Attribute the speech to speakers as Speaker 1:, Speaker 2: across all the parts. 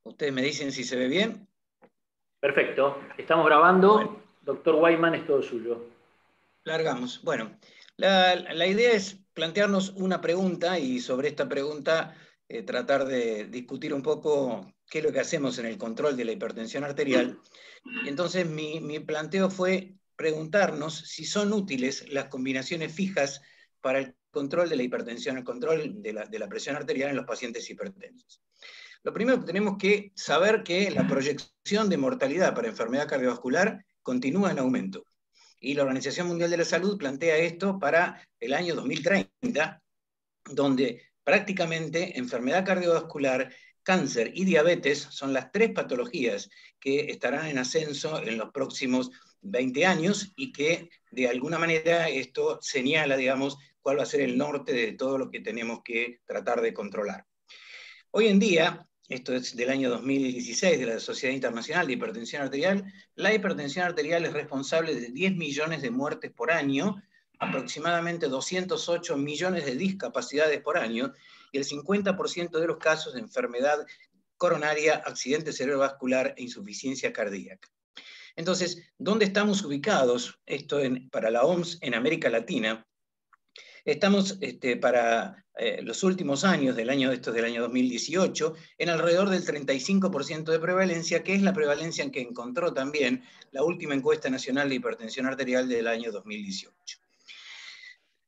Speaker 1: Ustedes me dicen si se ve bien.
Speaker 2: Perfecto, estamos grabando.
Speaker 1: Bueno,
Speaker 2: Doctor Wyman, es todo suyo.
Speaker 1: largamos. Bueno, la idea es plantearnos una pregunta y sobre esta pregunta tratar de discutir un poco qué es lo que hacemos en el control de la hipertensión arterial. Y entonces mi planteo fue preguntarnos si son útiles las combinaciones fijas para el control de la hipertensión, el control de la presión arterial en los pacientes hipertensos. Lo primero que tenemos que saber que la proyección de mortalidad para enfermedad cardiovascular continúa en aumento. Y la Organización Mundial de la Salud plantea esto para el año 2030, donde prácticamente enfermedad cardiovascular, cáncer y diabetes son las tres patologías que estarán en ascenso en los próximos 20 años y que de alguna manera esto señala, digamos, cuál va a ser el norte de todo lo que tenemos que tratar de controlar. Hoy en día, esto es del año 2016 de la Sociedad Internacional de Hipertensión Arterial, la hipertensión arterial es responsable de 10 millones de muertes por año, aproximadamente 208 millones de discapacidades por año, y el 50% de los casos de enfermedad coronaria, accidente cerebrovascular e insuficiencia cardíaca. Entonces, ¿dónde estamos ubicados? Esto para la OMS en América Latina. Estamos para los últimos años, del año 2018, en alrededor del 35% de prevalencia, que es la prevalencia en que encontró también la última encuesta nacional de hipertensión arterial del año 2018.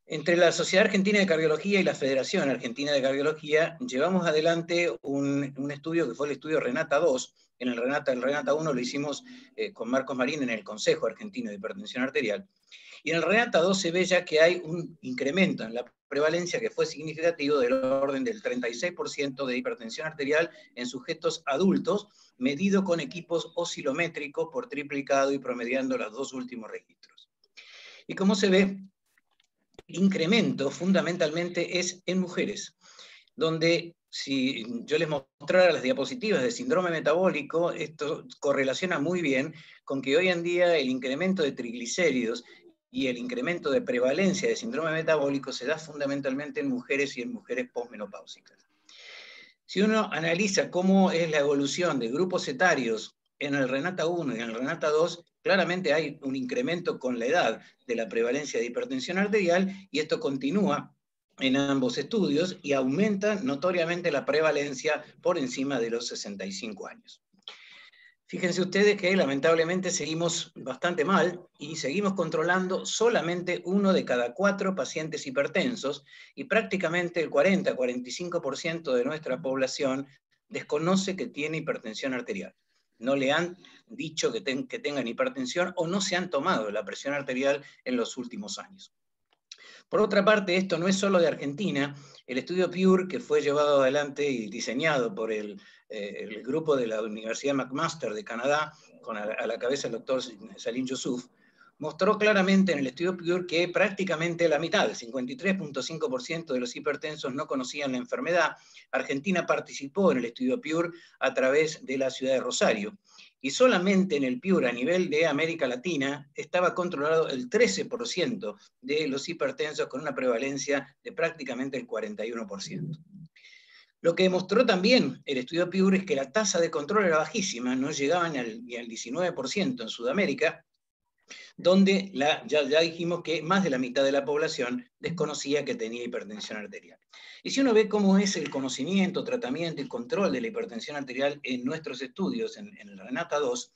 Speaker 1: Entre la Sociedad Argentina de Cardiología y la Federación Argentina de Cardiología llevamos adelante un estudio que fue el estudio Renata 2. En el Renata 1 lo hicimos con Marcos Marín en el Consejo Argentino de Hipertensión Arterial. Y en el Renata 2 se ve ya que hay un incremento en la prevalencia que fue significativo del orden del 36% de hipertensión arterial en sujetos adultos, medido con equipos oscilométricos por triplicado y promediando los dos últimos registros. Y como se ve, el incremento fundamentalmente es en mujeres, donde si yo les mostrara las diapositivas de síndrome metabólico, esto correlaciona muy bien con que hoy en día el incremento de triglicéridos y el incremento de prevalencia de síndrome metabólico se da fundamentalmente en mujeres y en mujeres posmenopáusicas. Si uno analiza cómo es la evolución de grupos etarios en el Renata 1 y en el Renata 2, claramente hay un incremento con la edad de la prevalencia de hipertensión arterial y esto continúa en ambos estudios y aumenta notoriamente la prevalencia por encima de los 65 años. Fíjense ustedes que lamentablemente seguimos bastante mal y seguimos controlando solamente 1 de cada 4 pacientes hipertensos y prácticamente el 40-45% de nuestra población desconoce que tiene hipertensión arterial. No le han dicho que tengan hipertensión o no se han tomado la presión arterial en los últimos años. Por otra parte, esto no es solo de Argentina. El estudio PURE, que fue llevado adelante y diseñado por el grupo de la Universidad McMaster de Canadá, con a la cabeza el doctor Salim Yousuf, mostró claramente en el estudio PURE que prácticamente la mitad, el 53.5% de los hipertensos no conocían la enfermedad. Argentina participó en el estudio PURE a través de la ciudad de Rosario. Y solamente en el PURE a nivel de América Latina estaba controlado el 13% de los hipertensos con una prevalencia de prácticamente el 41%. Lo que demostró también el estudio PURE es que la tasa de control era bajísima, no llegaban ni al 19% en Sudamérica, donde ya dijimos que más de la mitad de la población desconocía que tenía hipertensión arterial. Y si uno ve cómo es el conocimiento, tratamiento y control de la hipertensión arterial en nuestros estudios, en el Renata 2,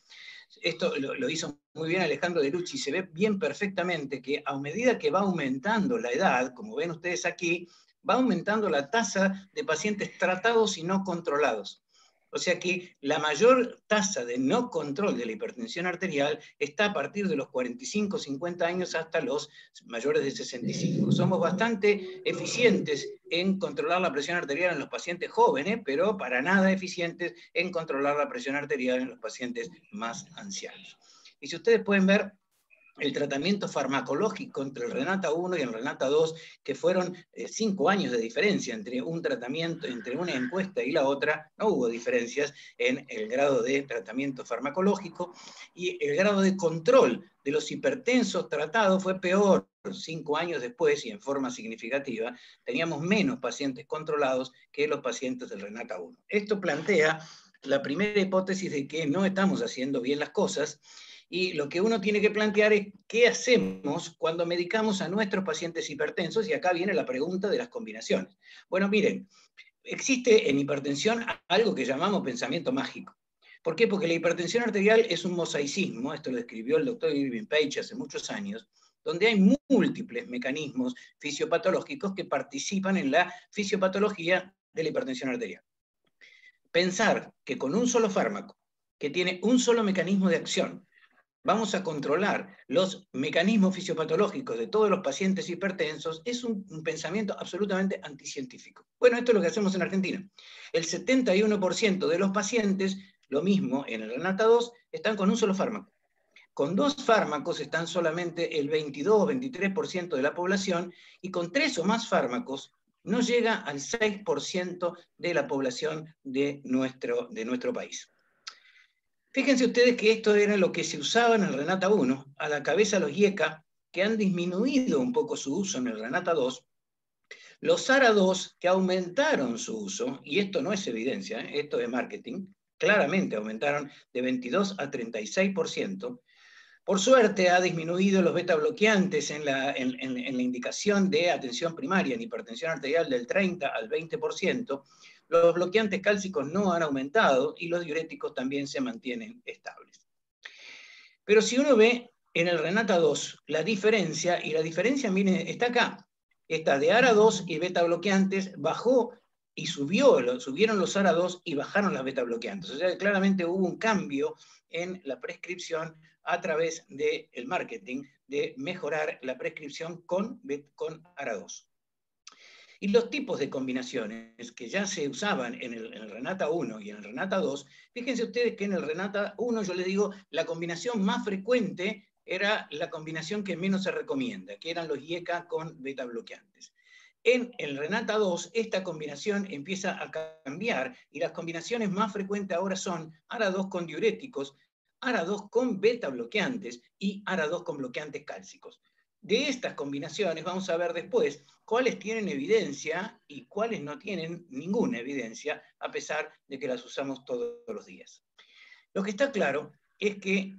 Speaker 1: esto lo hizo muy bien Alejandro De Lucci, se ve bien perfectamente que a medida que va aumentando la edad, como ven ustedes aquí, va aumentando la tasa de pacientes tratados y no controlados. O sea que la mayor tasa de no control de la hipertensión arterial está a partir de los 45, 50 años hasta los mayores de 65. Somos bastante eficientes en controlar la presión arterial en los pacientes jóvenes, pero para nada eficientes en controlar la presión arterial en los pacientes más ancianos. Y si ustedes pueden ver, el tratamiento farmacológico entre el Renata 1 y el Renata 2, que fueron 5 años de diferencia entre un tratamiento, entre una encuesta y la otra, no hubo diferencias en el grado de tratamiento farmacológico, y el grado de control de los hipertensos tratados fue peor 5 años después y en forma significativa. Teníamos menos pacientes controlados que los pacientes del Renata 1. Esto plantea la primera hipótesis de que no estamos haciendo bien las cosas, y lo que uno tiene que plantear es qué hacemos cuando medicamos a nuestros pacientes hipertensos, y acá viene la pregunta de las combinaciones. Bueno, miren, existe en hipertensión algo que llamamos pensamiento mágico. ¿Por qué? Porque la hipertensión arterial es un mosaicismo, esto lo escribió el doctor Irving Page hace muchos años, donde hay múltiples mecanismos fisiopatológicos que participan en la fisiopatología de la hipertensión arterial. Pensar que con un solo fármaco, que tiene un solo mecanismo de acción, vamos a controlar los mecanismos fisiopatológicos de todos los pacientes hipertensos, es un pensamiento absolutamente anticientífico. Bueno, esto es lo que hacemos en Argentina. El 71% de los pacientes, lo mismo en el Renata 2, están con un solo fármaco. Con 2 fármacos están solamente el 22-23% de la población, y con 3 o más fármacos no llega al 6% de la población de nuestro país. Fíjense ustedes que esto era lo que se usaba en el Renata 1, a la cabeza los IECA, que han disminuido un poco su uso en el Renata 2, los ARA 2, que aumentaron su uso, y esto no es evidencia, esto es marketing, claramente aumentaron de 22 a 36%. Por suerte ha disminuido los beta bloqueantes en la indicación de atención primaria en hipertensión arterial del 30 al 20%, los bloqueantes cálcicos no han aumentado y los diuréticos también se mantienen estables. Pero si uno ve en el Renata 2 la diferencia, y la diferencia, miren, está acá, esta de ARA 2 y beta bloqueantes bajó y subieron los ARA 2 y bajaron las beta bloqueantes. O sea, claramente hubo un cambio en la prescripción a través del marketing, de mejorar la prescripción con ARA 2. Y los tipos de combinaciones que ya se usaban en el Renata 1 y en el Renata 2, fíjense ustedes que en el Renata 1, yo les digo, la combinación más frecuente era la combinación que menos se recomienda, que eran los IECA con beta bloqueantes. En el Renata 2, esta combinación empieza a cambiar, y las combinaciones más frecuentes ahora son ARA 2 con diuréticos, ARA 2 con beta bloqueantes y ARA 2 con bloqueantes cálcicos. De estas combinaciones vamos a ver después cuáles tienen evidencia y cuáles no tienen ninguna evidencia, a pesar de que las usamos todos los días. Lo que está claro es que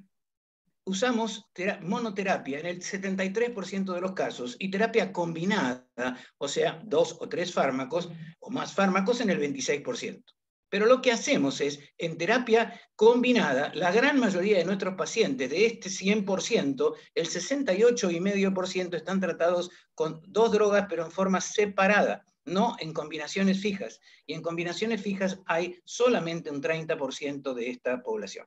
Speaker 1: usamos monoterapia en el 73% de los casos y terapia combinada, o sea, 2 o 3 fármacos o más fármacos en el 26%. Pero lo que hacemos es, en terapia combinada, la gran mayoría de nuestros pacientes, de este 100%, el 68,5% están tratados con 2 drogas, pero en forma separada, no en combinaciones fijas. Y en combinaciones fijas hay solamente un 30% de esta población.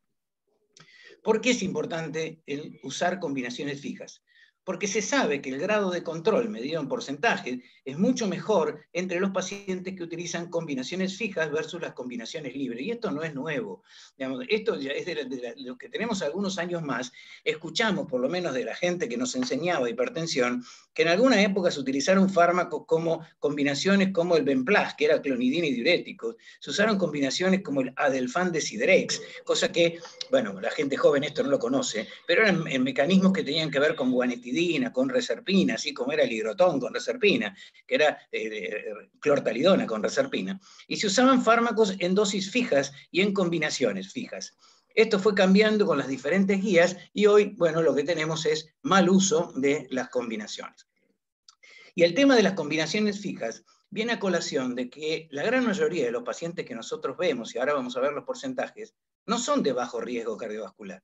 Speaker 1: ¿Por qué es importante el usar combinaciones fijas? Porque se sabe que el grado de control medido en porcentaje es mucho mejor entre los pacientes que utilizan combinaciones fijas versus las combinaciones libres. Y esto no es nuevo. Digamos, esto ya es de lo que tenemos algunos años más. Escuchamos, por lo menos de la gente que nos enseñaba hipertensión, que en alguna época se utilizaron fármacos como combinaciones como el Benplas, que era clonidina y diuréticos. Se usaron combinaciones como el Adelfan de Sidrex, cosa que, bueno, la gente joven esto no lo conoce, pero eran mecanismos que tenían que ver con guanetidina, con reserpina, así como era el hidrotón con reserpina, que era clortalidona con reserpina. Y se usaban fármacos en dosis fijas y en combinaciones fijas. Esto fue cambiando con las diferentes guías y hoy, bueno, lo que tenemos es mal uso de las combinaciones. Y el tema de las combinaciones fijas viene a colación de que la gran mayoría de los pacientes que nosotros vemos, y ahora vamos a ver los porcentajes, no son de bajo riesgo cardiovascular.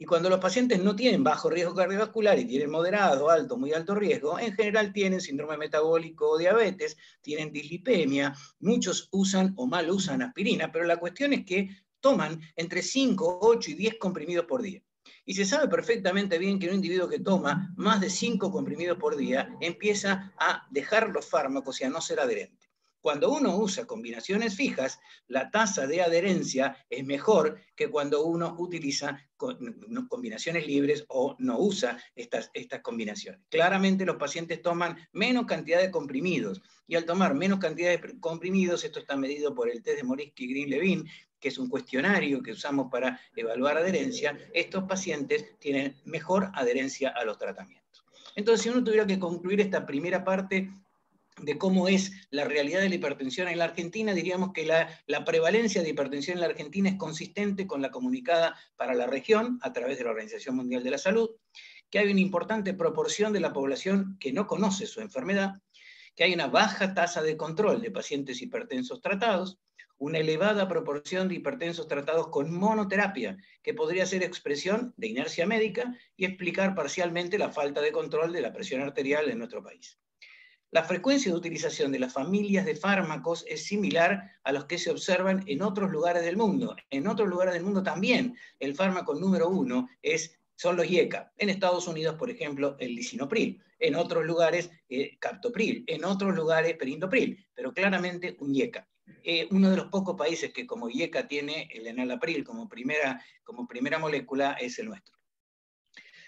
Speaker 1: Y cuando los pacientes no tienen bajo riesgo cardiovascular y tienen moderado, alto, muy alto riesgo, en general tienen síndrome metabólico o diabetes, tienen dislipemia, muchos usan o mal usan aspirina, pero la cuestión es que toman entre 5, 8 y 10 comprimidos por día. Y se sabe perfectamente bien que un individuo que toma más de 5 comprimidos por día empieza a dejar los fármacos y a no ser adherente. Cuando uno usa combinaciones fijas, la tasa de adherencia es mejor que cuando uno utiliza combinaciones libres o no usa estas combinaciones. Claramente los pacientes toman menos cantidad de comprimidos, y al tomar menos cantidad de comprimidos, esto está medido por el test de Morisky-Green-Levin, que es un cuestionario que usamos para evaluar adherencia, estos pacientes tienen mejor adherencia a los tratamientos. Entonces, si uno tuviera que concluir esta primera parte de cómo es la realidad de la hipertensión en la Argentina, diríamos que la prevalencia de hipertensión en la Argentina es consistente con la comunicada para la región a través de la Organización Mundial de la Salud, que hay una importante proporción de la población que no conoce su enfermedad, que hay una baja tasa de control de pacientes hipertensos tratados, una elevada proporción de hipertensos tratados con monoterapia, que podría ser expresión de inercia médica y explicar parcialmente la falta de control de la presión arterial en nuestro país. La frecuencia de utilización de las familias de fármacos es similar a los que se observan en otros lugares del mundo. En otros lugares del mundo también el fármaco número uno son los IECA. En Estados Unidos, por ejemplo, el lisinopril. En otros lugares, captopril. En otros lugares, perindopril. Pero claramente un IECA. Uno de los pocos países que como IECA tiene el enalapril como primera molécula es el nuestro.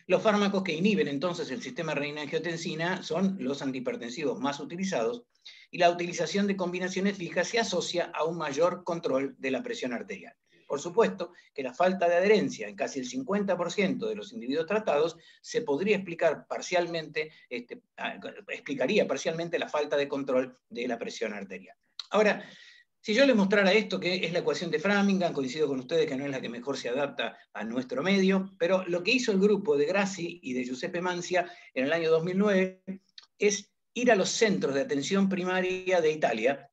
Speaker 1: Los fármacos que inhiben entonces el sistema renina-angiotensina son los antihipertensivos más utilizados y la utilización de combinaciones fijas se asocia a un mayor control de la presión arterial. Por supuesto que la falta de adherencia en casi el 50% de los individuos tratados se podría explicar parcialmente, explicaría parcialmente la falta de control de la presión arterial. Ahora, si yo les mostrara esto, que es la ecuación de Framingham, coincido con ustedes que no es la que mejor se adapta a nuestro medio, pero lo que hizo el grupo de Grassi y de Giuseppe Mancia en el año 2009 es ir a los centros de atención primaria de Italia,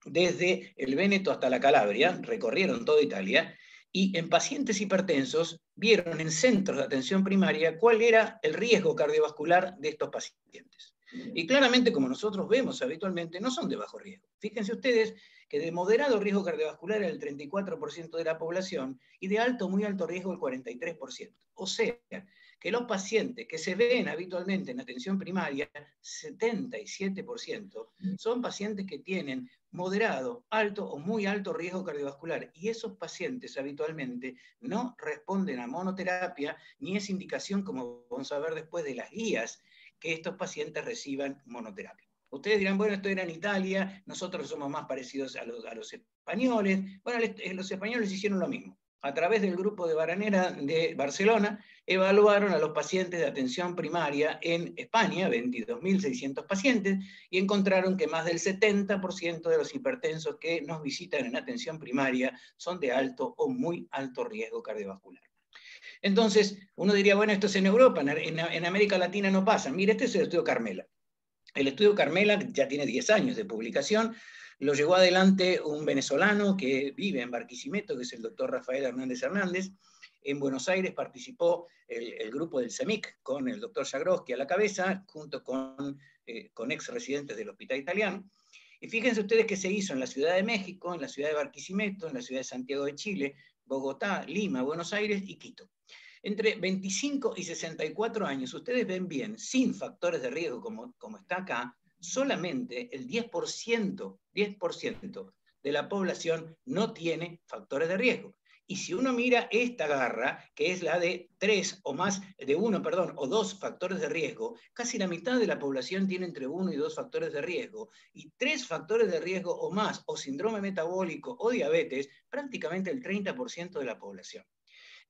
Speaker 1: desde el Véneto hasta la Calabria, recorrieron toda Italia, y en pacientes hipertensos vieron en centros de atención primaria cuál era el riesgo cardiovascular de estos pacientes. Y claramente, como nosotros vemos habitualmente, no son de bajo riesgo. Fíjense ustedes que de moderado riesgo cardiovascular el 34% de la población y de alto, muy alto riesgo el 43%. O sea, que los pacientes que se ven habitualmente en atención primaria, 77%, son pacientes que tienen moderado, alto o muy alto riesgo cardiovascular. Y esos pacientes habitualmente no responden a monoterapia, ni es indicación, como vamos a ver después, de las guías, que estos pacientes reciban monoterapia. Ustedes dirán, bueno, esto era en Italia, nosotros somos más parecidos a los españoles. Bueno, los españoles hicieron lo mismo. A través del grupo de Baranera de Barcelona, evaluaron a los pacientes de atención primaria en España, 22.600 pacientes, y encontraron que más del 70% de los hipertensos que nos visitan en atención primaria son de alto o muy alto riesgo cardiovascular. Entonces, uno diría, bueno, esto es en Europa, en América Latina no pasa. Mire, este es el estudio Carmela. El estudio Carmela ya tiene 10 años de publicación, lo llevó adelante un venezolano que vive en Barquisimeto, que es el doctor Rafael Hernández Hernández. En Buenos Aires participó el grupo del CEMIC con el doctor Jagroski a la cabeza, junto con ex residentes del Hospital Italiano. Y fíjense ustedes que se hizo en la Ciudad de México, en la ciudad de Barquisimeto, en la ciudad de Santiago de Chile, Bogotá, Lima, Buenos Aires y Quito. Entre 25 y 64 años, ustedes ven bien, sin factores de riesgo como está acá, solamente el 10% de la población no tiene factores de riesgo. Y si uno mira esta garra, que es la de o dos factores de riesgo, casi la mitad de la población tiene entre 1 y 2 factores de riesgo, y 3 factores de riesgo o más, o síndrome metabólico o diabetes, prácticamente el 30% de la población.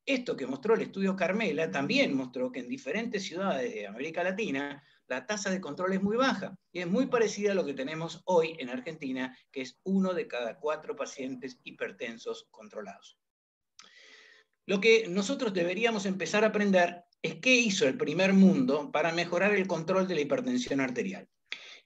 Speaker 1: Esto que mostró el estudio Carmela también mostró que en diferentes ciudades de América Latina la tasa de control es muy baja y es muy parecida a lo que tenemos hoy en Argentina, que es 1 de cada 4 pacientes hipertensos controlados. Lo que nosotros deberíamos empezar a aprender es qué hizo el primer mundo para mejorar el control de la hipertensión arterial.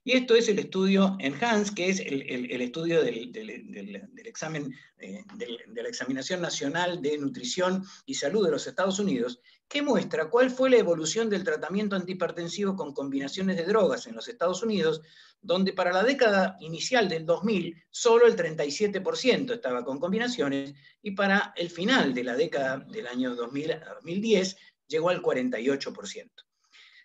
Speaker 1: Y esto es el estudio ENHANCE, que es el estudio del examen, de la Examinación Nacional de Nutrición y Salud de los Estados Unidos, que muestra cuál fue la evolución del tratamiento antihipertensivo con combinaciones de drogas en los Estados Unidos, donde para la década inicial del 2000 solo el 37% estaba con combinaciones, y para el final de la década del año 2000 a 2010 llegó al 48%.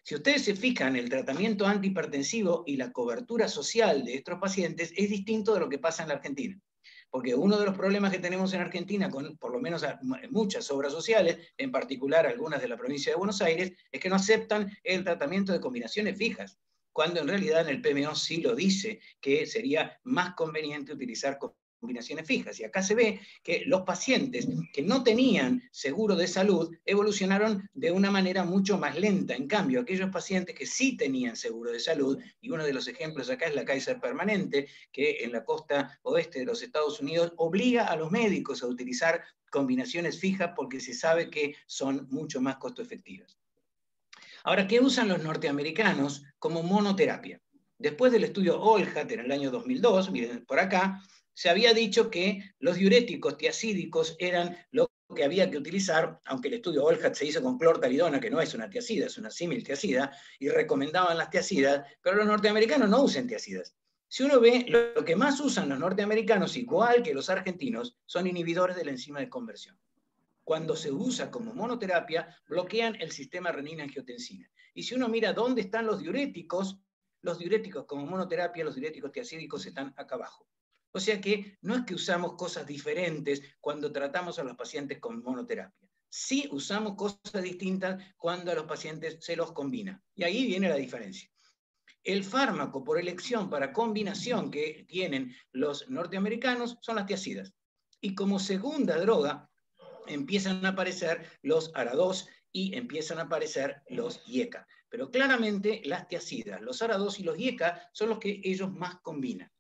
Speaker 1: Si ustedes se fijan, el tratamiento antihipertensivo y la cobertura social de estos pacientes es distinto de lo que pasa en la Argentina. Porque uno de los problemas que tenemos en Argentina, con por lo menos muchas obras sociales, en particular algunas de la provincia de Buenos Aires, es que no aceptan el tratamiento de combinaciones fijas, cuando en realidad en el PMO sí lo dice, que sería más conveniente utilizar combinaciones fijas. Y acá se ve que los pacientes que no tenían seguro de salud evolucionaron de una manera mucho más lenta. En cambio, aquellos pacientes que sí tenían seguro de salud, y uno de los ejemplos acá es la Kaiser Permanente, que en la costa oeste de los Estados Unidos obliga a los médicos a utilizar combinaciones fijas porque se sabe que son mucho más costo efectivas. Ahora, ¿qué usan los norteamericanos como monoterapia? Después del estudio Olhat en el año 2002, miren por acá, se había dicho que los diuréticos tiacídicos eran lo que había que utilizar, aunque el estudio Olhat se hizo con clortalidona, que no es una tiacida, es una símil tiacida, y recomendaban las tiacidas, pero los norteamericanos no usan tiacidas. Si uno ve, lo que más usan los norteamericanos, igual que los argentinos, son inhibidores de la enzima de conversión. Cuando se usa como monoterapia, bloquean el sistema renina-angiotensina. Y si uno mira dónde están los diuréticos como monoterapia, los diuréticos tiacídicos están acá abajo. O sea que no es que usamos cosas diferentes cuando tratamos a los pacientes con monoterapia. Sí usamos cosas distintas cuando a los pacientes se los combina. Y ahí viene la diferencia. El fármaco por elección para combinación que tienen los norteamericanos son las tiacidas. Y como segunda droga, empiezan a aparecer los ARA2 y empiezan a aparecer los IECA. Pero claramente las tiacidas, los ARA2 y los IECA son los que ellos más combinan.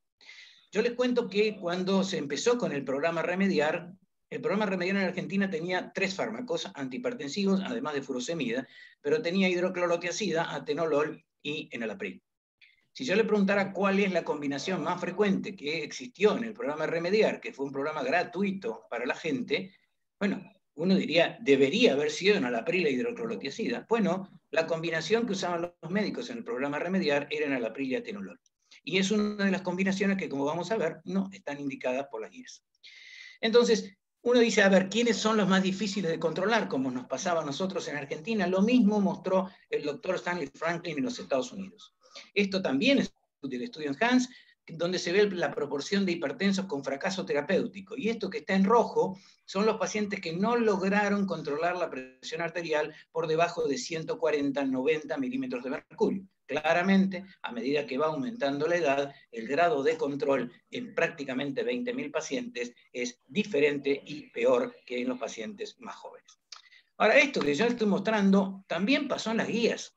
Speaker 1: Yo les cuento que cuando se empezó con el programa Remediar en Argentina tenía 3 fármacos antihipertensivos, además de furosemida, pero tenía hidroclorotiazida, atenolol y enalapril. Si yo le preguntara cuál es la combinación más frecuente que existió en el programa Remediar, que fue un programa gratuito para la gente, bueno, uno diría, debería haber sido enalapril e hidroclorotiazida. Bueno, la combinación que usaban los médicos en el programa Remediar era enalapril y atenolol. Y es una de las combinaciones que, como vamos a ver, no están indicadas por las guías. Entonces, uno dice, a ver, ¿quiénes son los más difíciles de controlar? Como nos pasaba a nosotros en Argentina. Lo mismo mostró el doctor Stanley Franklin en los Estados Unidos. Esto también es del estudio ENHANCE, donde se ve la proporción de hipertensos con fracaso terapéutico. Y esto que está en rojo son los pacientes que no lograron controlar la presión arterial por debajo de 140-90 milímetros de mercurio. Claramente, a medida que va aumentando la edad, el grado de control en prácticamente 20.000 pacientes es diferente y peor que en los pacientes más jóvenes. Ahora, esto que yo estoy mostrando también pasó en las guías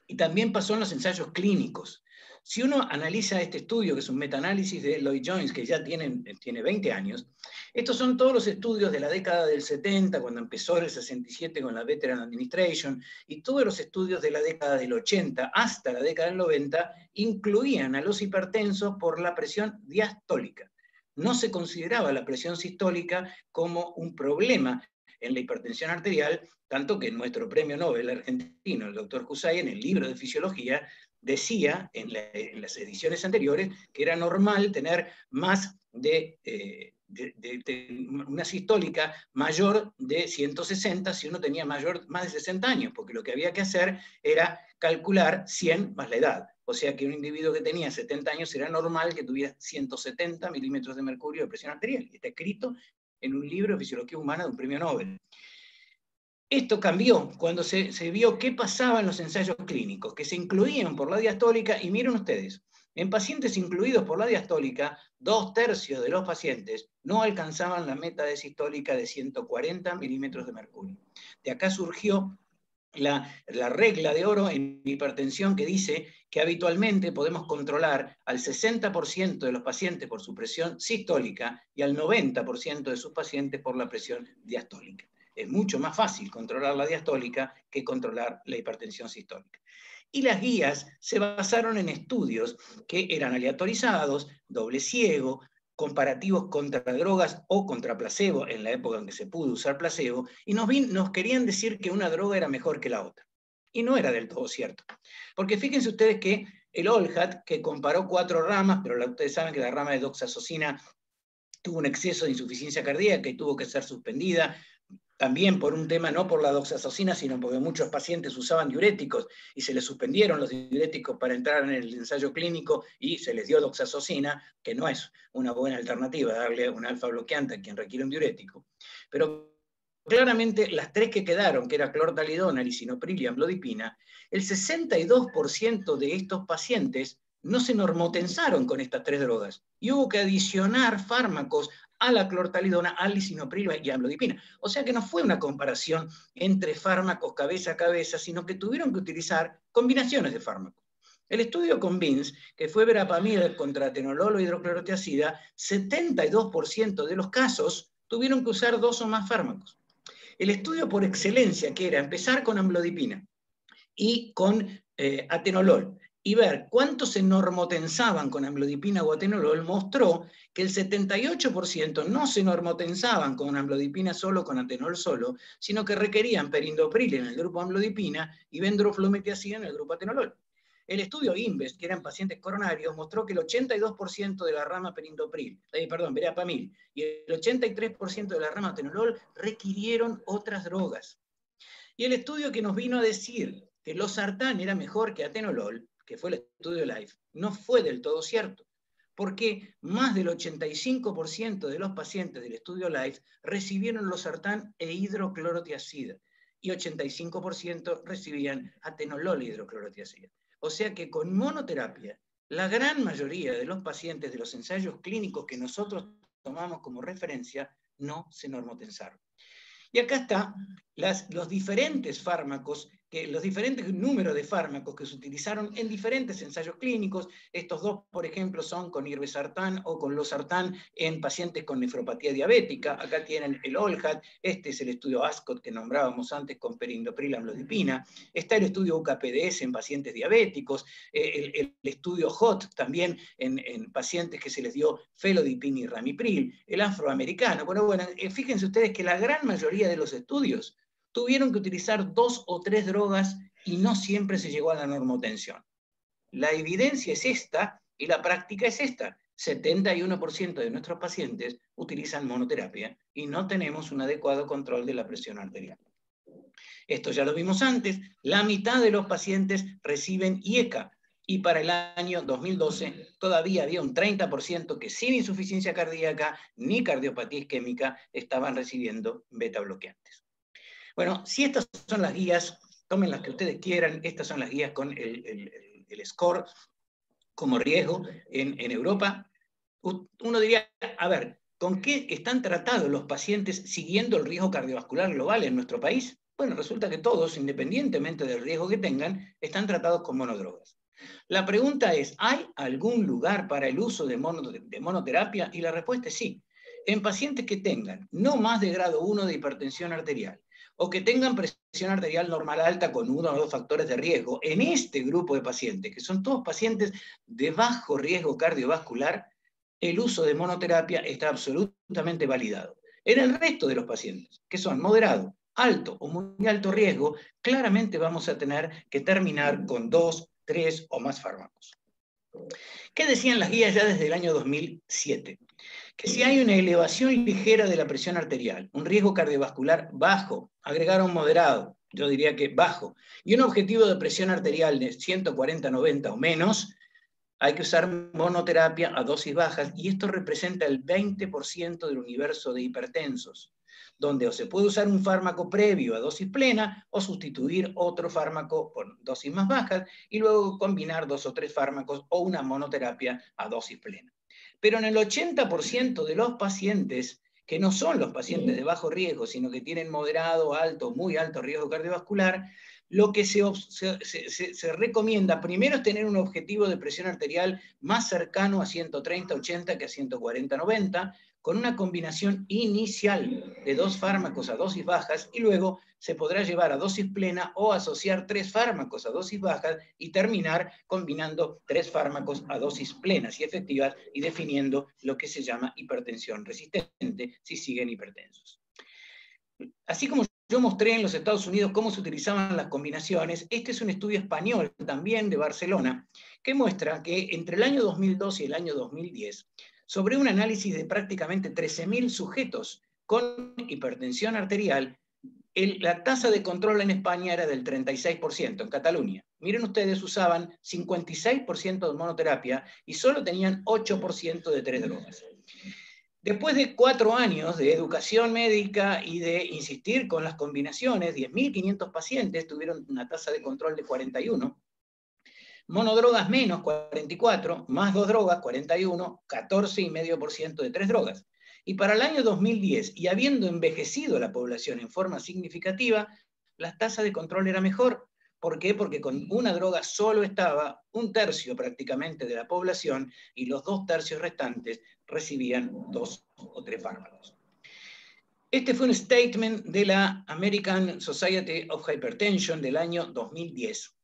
Speaker 1: y también pasó en los ensayos clínicos. Si uno analiza este estudio, que es un metaanálisis de Lloyd Jones, que ya tiene 20 años, estos son todos los estudios de la década del 70, cuando empezó el 67 con la Veteran Administration, y todos los estudios de la década del 80 hasta la década del 90 incluían a los hipertensos por la presión diastólica. No se consideraba la presión sistólica como un problema en la hipertensión arterial, tanto que nuestro premio Nobel argentino, el doctor Husay, en el libro de fisiología, decía en las ediciones anteriores que era normal tener más de una sistólica mayor de 160 si uno tenía más de 60 años, porque lo que había que hacer era calcular 100 más la edad. O sea que un individuo que tenía 70 años era normal que tuviera 170 milímetros de mercurio de presión arterial. Está escrito en un libro de fisiología humana de un premio Nobel. Esto cambió cuando se vio qué pasaba en los ensayos clínicos, que se incluían por la diastólica, y miren ustedes, en pacientes incluidos por la diastólica, 2/3 de los pacientes no alcanzaban la meta de sistólica de 140 milímetros de mercurio. De acá surgió la regla de oro en hipertensión que dice que habitualmente podemos controlar al 60% de los pacientes por su presión sistólica y al 90% de sus pacientes por la presión diastólica. Es mucho más fácil controlar la diastólica que controlar la hipertensión sistólica. Y las guías se basaron en estudios que eran aleatorizados, doble ciego, comparativos contra drogas o contra placebo, en la época en que se pudo usar placebo, y nos querían decir que una droga era mejor que la otra. Y no era del todo cierto. Porque fíjense ustedes que el Olhat, que comparó 4 ramas, pero ustedes saben que la rama de doxazosina tuvo un exceso de insuficiencia cardíaca y tuvo que ser suspendida, también por un tema, no por la doxazosina, sino porque muchos pacientes usaban diuréticos y se les suspendieron los diuréticos para entrar en el ensayo clínico y se les dio doxazosina, que no es una buena alternativa, darle un alfa bloqueante a quien requiere un diurético. Pero claramente las 3 que quedaron, que era clortalidona, lisinopril y amlodipina, el 62% de estos pacientes no se normotensaron con estas 3 drogas. Y hubo que adicionar fármacos a la clortalidona, al lisinopril y amlodipina. O sea que no fue una comparación entre fármacos cabeza a cabeza, sino que tuvieron que utilizar combinaciones de fármacos. El estudio CONVINCE, que fue verapamil contra atenolol o hidroclorotiazida, 72% de los casos tuvieron que usar 2 o más fármacos. El estudio por excelencia, que era empezar con amlodipina y con atenolol, y ver cuántos se normotensaban con amlodipina o atenolol, mostró que el 78% no se normotensaban con amlodipina solo, con atenolol solo, sino que requerían perindopril en el grupo amlodipina y bendrofluomethiazida en el grupo atenolol. El estudio INVEST, que eran pacientes coronarios, mostró que el 82% de la rama verapamil y el 83% de la rama atenolol requirieron otras drogas. Y el estudio que nos vino a decir que losartán era mejor que atenolol, que fue el estudio LIFE, no fue del todo cierto, porque más del 85% de los pacientes del estudio LIFE recibieron losartán e hidroclorotiazida, y 85% recibían atenolol e hidroclorotiazida. O sea que con monoterapia, la gran mayoría de los pacientes de los ensayos clínicos que nosotros tomamos como referencia no se normotensaron. Y acá están los diferentes fármacos, los diferentes números de fármacos que se utilizaron en diferentes ensayos clínicos. Estos 2, por ejemplo, son con irbesartán o con losartán en pacientes con nefropatía diabética. Acá tienen el OLHAT, este es el estudio ASCOT que nombrábamos antes con perindopril amlodipina. Está el estudio UKPDS en pacientes diabéticos, el estudio HOT también en pacientes que se les dio felodipina y ramipril, el afroamericano. Bueno, fíjense ustedes que la gran mayoría de los estudios tuvieron que utilizar 2 o 3 drogas y no siempre se llegó a la normotensión. La evidencia es esta y la práctica es esta. 71% de nuestros pacientes utilizan monoterapia y no tenemos un adecuado control de la presión arterial. Esto ya lo vimos antes, la mitad de los pacientes reciben IECA, y para el año 2012 todavía había un 30% que sin insuficiencia cardíaca ni cardiopatía isquémica estaban recibiendo beta bloqueantes. Bueno, si estas son las guías, tomen las que ustedes quieran, estas son las guías con el score como riesgo en Europa. Uno diría, a ver, ¿con qué están tratados los pacientes siguiendo el riesgo cardiovascular global en nuestro país? Bueno, resulta que todos, independientemente del riesgo que tengan, están tratados con monodrogas. La pregunta es, ¿hay algún lugar para el uso de monoterapia? Y la respuesta es sí. En pacientes que tengan no más de grado 1 de hipertensión arterial o que tengan presión arterial normal alta con 1 o 2 factores de riesgo, en este grupo de pacientes, que son todos pacientes de bajo riesgo cardiovascular, el uso de monoterapia está absolutamente validado. En el resto de los pacientes, que son moderado, alto o muy alto riesgo, claramente vamos a tener que terminar con 2, 3 o más fármacos. ¿Qué decían las guías ya desde el año 2007? Que si hay una elevación ligera de la presión arterial, un riesgo cardiovascular bajo, agregaron moderado, yo diría que bajo, y un objetivo de presión arterial de 140/90 o menos, hay que usar monoterapia a dosis bajas, y esto representa el 20% del universo de hipertensos, donde o se puede usar un fármaco previo a dosis plena o sustituir otro fármaco por dosis más bajas y luego combinar 2 o 3 fármacos o una monoterapia a dosis plena. Pero en el 80% de los pacientes, que no son los pacientes de bajo riesgo, sino que tienen moderado, alto, muy alto riesgo cardiovascular, lo que se recomienda primero es tener un objetivo de presión arterial más cercano a 130/80 que a 140/90, con una combinación inicial de 2 fármacos a dosis bajas, y luego se podrá llevar a dosis plena o asociar 3 fármacos a dosis bajas y terminar combinando 3 fármacos a dosis plenas y efectivas y definiendo lo que se llama hipertensión resistente si siguen hipertensos. Así como yo mostré en los Estados Unidos cómo se utilizaban las combinaciones, este es un estudio español también de Barcelona que muestra que entre el año 2012 y el año 2010, sobre un análisis de prácticamente 13.000 sujetos con hipertensión arterial, la tasa de control en España era del 36%, en Cataluña. Miren ustedes, usaban 56% de monoterapia y solo tenían 8% de 3 drogas. Después de 4 años de educación médica y de insistir con las combinaciones, 10.500 pacientes tuvieron una tasa de control de 41. Monodrogas menos 44, más 2 drogas 41, 14,5% de 3 drogas. Y para el año 2010, y habiendo envejecido la población en forma significativa, la tasa de control era mejor. ¿Por qué? Porque con una droga solo estaba 1/3 prácticamente de la población y los 2/3 restantes recibían 2 o 3 fármacos. Este fue un statement de la American Society of Hypertension del año 2010,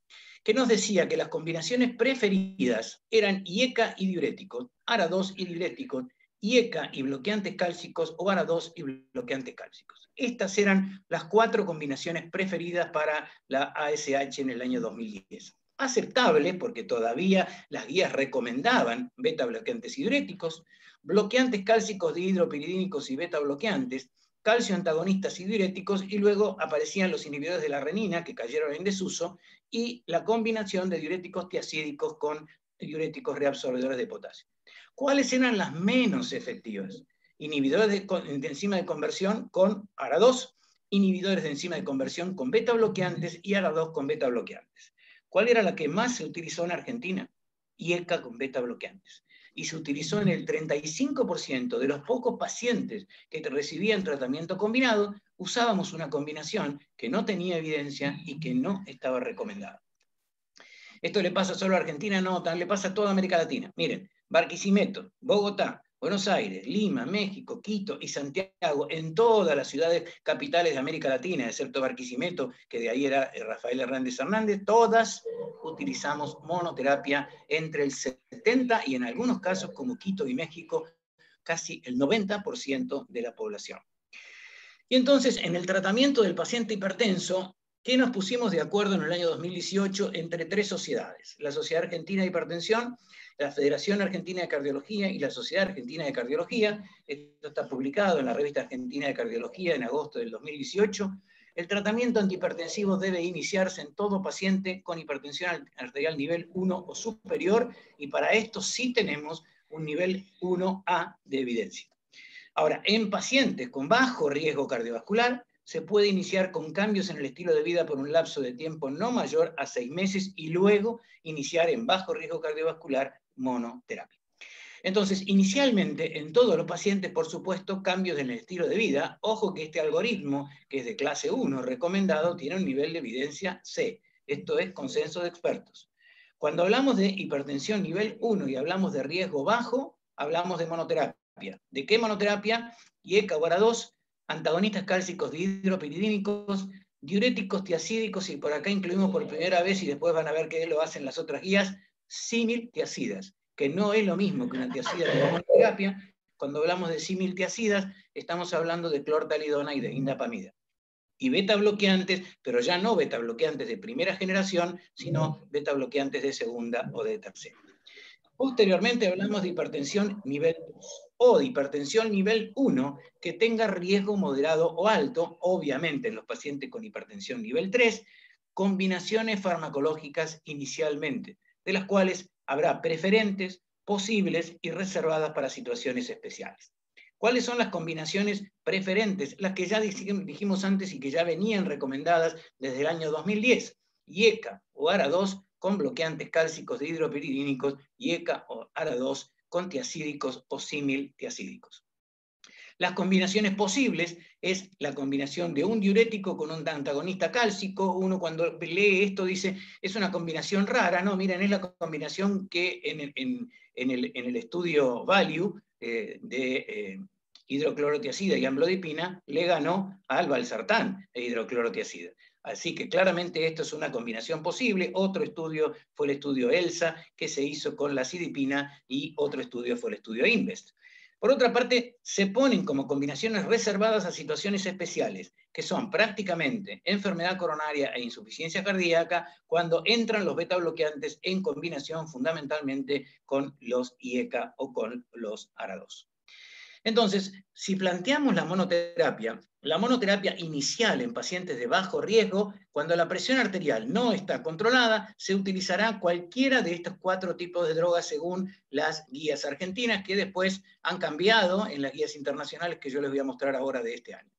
Speaker 1: que nos decía que las combinaciones preferidas eran IECA y diuréticos, ARA2 y diuréticos, IECA y bloqueantes cálcicos o ARA2 y bloqueantes cálcicos. Estas eran las 4 combinaciones preferidas para la ASH en el año 2010. Aceptable, porque todavía las guías recomendaban beta bloqueantes y diuréticos, bloqueantes cálcicos dihidropiridínicos y beta bloqueantes, calcio antagonistas y diuréticos, y luego aparecían los inhibidores de la renina, que cayeron en desuso, y la combinación de diuréticos tiazídicos con diuréticos reabsorbedores de potasio. ¿Cuáles eran las menos efectivas? Inhibidores de enzima de conversión con ARA2, inhibidores de enzima de conversión con beta bloqueantes y ARA2 con beta bloqueantes. ¿Cuál era la que más se utilizó en Argentina? IECA con beta bloqueantes. Y se utilizó en el 35% de los pocos pacientes que recibían tratamiento combinado, usábamos una combinación que no tenía evidencia y que no estaba recomendada. ¿Esto le pasa solo a Argentina? No, le pasa a toda América Latina. Miren, Barquisimeto, Bogotá, Buenos Aires, Lima, México, Quito y Santiago, en todas las ciudades capitales de América Latina, excepto Barquisimeto, que de ahí era Rafael Hernández, todas utilizamos monoterapia entre el 70% y en algunos casos, como Quito y México, casi el 90% de la población. Y entonces, en el tratamiento del paciente hipertenso, ¿qué nos pusimos de acuerdo en el año 2018 entre 3 sociedades? La Sociedad Argentina de Hipertensión, la Federación Argentina de Cardiología y la Sociedad Argentina de Cardiología. Esto está publicado en la Revista Argentina de Cardiología en agosto del 2018. El tratamiento antihipertensivo debe iniciarse en todo paciente con hipertensión arterial nivel 1 o superior, y para esto sí tenemos un nivel 1A de evidencia. Ahora, en pacientes con bajo riesgo cardiovascular, se puede iniciar con cambios en el estilo de vida por un lapso de tiempo no mayor a 6 meses y luego iniciar en bajo riesgo cardiovascular monoterapia. Entonces, inicialmente, en todos los pacientes, por supuesto, cambios en el estilo de vida. Ojo que este algoritmo, que es de clase 1 recomendado, tiene un nivel de evidencia C. Esto es consenso de expertos. Cuando hablamos de hipertensión nivel 1 y hablamos de riesgo bajo, hablamos de monoterapia. ¿De qué monoterapia? IECA o ARA2, antagonistas cálcicos dihidropiridínicos, diuréticos tiazídicos, y por acá incluimos por primera vez, y después van a ver que lo hacen las otras guías, similtiacidas, que no es lo mismo que una tiacida de monoterapia. Cuando hablamos de similtiacidas, estamos hablando de clortalidona y de indapamida. Y beta bloqueantes, pero ya no beta bloqueantes de primera generación, sino beta bloqueantes de segunda o de tercera. Posteriormente hablamos de hipertensión nivel 2 o de hipertensión nivel 1 que tenga riesgo moderado o alto, obviamente en los pacientes con hipertensión nivel 3, combinaciones farmacológicas inicialmente, de las cuales habrá preferentes, posibles y reservadas para situaciones especiales. ¿Cuáles son las combinaciones preferentes? Las que ya dijimos antes y que ya venían recomendadas desde el año 2010. IECA o ARA2 con bloqueantes cálcicos dihidropiridínicos, IECA o ARA2 con tiazídicos o similtiazídicos. Las combinaciones posibles es la combinación de un diurético con un antagonista cálcico. Uno cuando lee esto dice, es una combinación rara. No, miren, es la combinación que en el estudio Value de hidroclorotiazida y amlodipina le ganó al valsartán e hidroclorotiazida. Así que claramente esto es una combinación posible. Otro estudio fue el estudio ELSA, que se hizo con la acidipina, y otro estudio fue el estudio INVEST. Por otra parte, se ponen como combinaciones reservadas a situaciones especiales, que son prácticamente enfermedad coronaria e insuficiencia cardíaca, cuando entran los beta bloqueantes en combinación fundamentalmente con los IECA o con los ARA2. Entonces, si planteamos la monoterapia inicial en pacientes de bajo riesgo, cuando la presión arterial no está controlada, se utilizará cualquiera de estos 4 tipos de drogas según las guías argentinas, que después han cambiado en las guías internacionales que yo les voy a mostrar ahora de este año.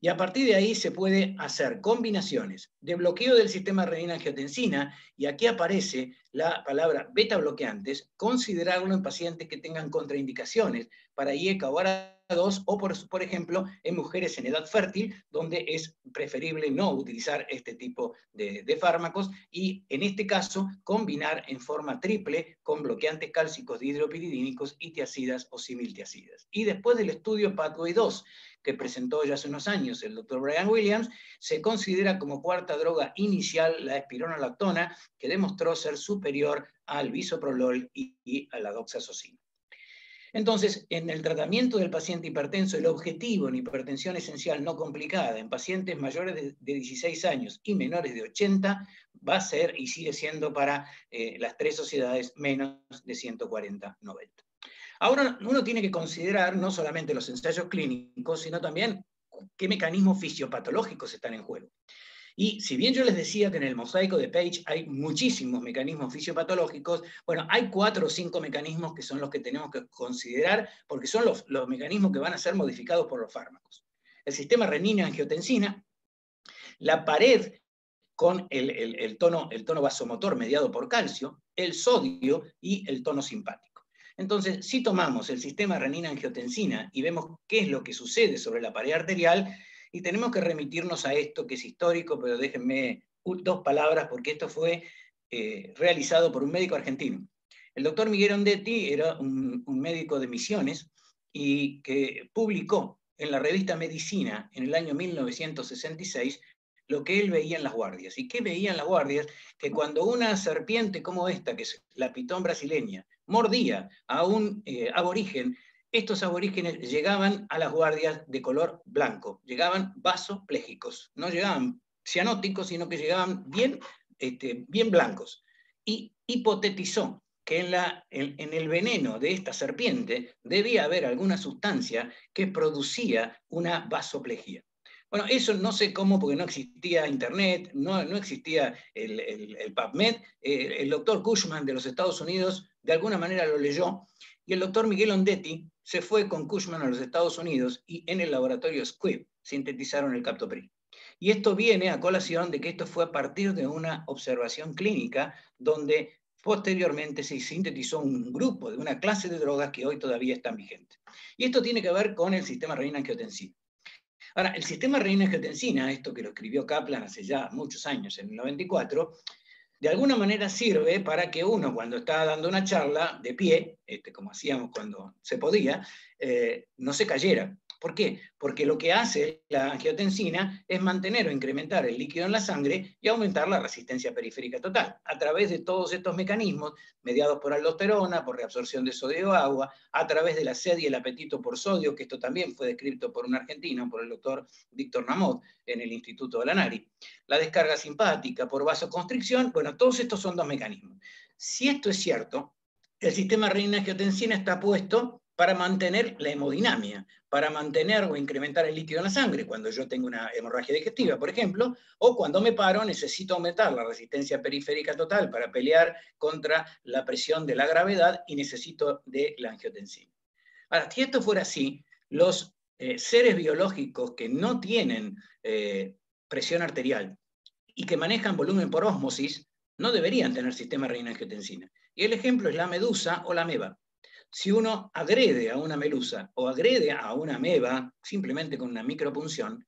Speaker 1: Y a partir de ahí se puede hacer combinaciones de bloqueo del sistema renina-angiotensina, y aquí aparece la palabra beta bloqueantes, considerarlo en pacientes que tengan contraindicaciones para IECA o ARA2, o por ejemplo en mujeres en edad fértil, donde es preferible no utilizar este tipo de fármacos, y en este caso combinar en forma triple con bloqueantes cálcicos dihidropiridínicos y tiazidas o similtiazidas. Y después del estudio Pathway 2, que presentó ya hace unos años el doctor Brian Williams, se considera como cuarta droga inicial la espironolactona, que demostró ser superior al bisoprolol y a la doxazosina. Entonces, en el tratamiento del paciente hipertenso, el objetivo en hipertensión esencial no complicada en pacientes mayores de 16 años y menores de 80 va a ser y sigue siendo para las tres sociedades menos de 140/90. Ahora, uno tiene que considerar no solamente los ensayos clínicos, sino también qué mecanismos fisiopatológicos están en juego. Y si bien yo les decía que en el mosaico de Page hay muchísimos mecanismos fisiopatológicos, bueno, hay 4 o 5 mecanismos que son los que tenemos que considerar, porque son los mecanismos que van a ser modificados por los fármacos. El sistema renina-angiotensina, la pared con el tono vasomotor mediado por calcio, el sodio y el tono simpático. Entonces, si tomamos el sistema renina-angiotensina y vemos qué es lo que sucede sobre la pared arterial, y tenemos que remitirnos a esto, que es histórico, pero déjenme 2 palabras, porque esto fue realizado por un médico argentino. El doctor Miguel Ondetti era un médico de Misiones y que publicó en la revista Medicina en el año 1966 lo que él veía en las guardias. ¿Y qué veía en las guardias? Que cuando una serpiente como esta, que es la pitón brasileña, mordía a un aborigen, estos aborígenes llegaban a las guardias de color blanco, llegaban vasoplégicos, no llegaban cianóticos, sino que llegaban bien blancos. Y hipotetizó que en el veneno de esta serpiente debía haber alguna sustancia que producía una vasoplegia. Bueno, eso no sé cómo, porque no existía Internet, no existía el PubMed. El doctor Cushman de los Estados Unidos de alguna manera lo leyó, y el doctor Miguel Ondetti se fue con Cushman a los Estados Unidos y en el laboratorio Squibb sintetizaron el captopril. Y esto viene a colación de que esto fue a partir de una observación clínica donde posteriormente se sintetizó un grupo de una clase de drogas que hoy todavía están vigentes. Y esto tiene que ver con el sistema renina-angiotensina. Ahora, el sistema renina-angiotensina, esto que lo escribió Kaplan hace ya muchos años, en el 94, de alguna manera sirve para que uno, cuando está dando una charla de pie, como hacíamos cuando se podía, no se cayera. ¿Por qué? Porque lo que hace la angiotensina es mantener o incrementar el líquido en la sangre y aumentar la resistencia periférica total, a través de todos estos mecanismos, mediados por aldosterona, por reabsorción de sodio-agua, a través de la sed y el apetito por sodio, que esto también fue descrito por un argentino, por el doctor Víctor Namot, en el Instituto de la Nari. La descarga simpática por vasoconstricción, bueno, todos estos son 2 mecanismos. Si esto es cierto, el sistema renina-angiotensina está puesto para mantener la hemodinamia, para mantener o incrementar el líquido en la sangre, cuando yo tengo una hemorragia digestiva, por ejemplo, o cuando me paro necesito aumentar la resistencia periférica total para pelear contra la presión de la gravedad y necesito de la angiotensina. Ahora, si esto fuera así, los seres biológicos que no tienen presión arterial y que manejan volumen por ósmosis, no deberían tener sistema renina-angiotensina. Y el ejemplo es la medusa o la ameba. Si uno agrede a una medusa o agrede a una ameba simplemente con una micropunción,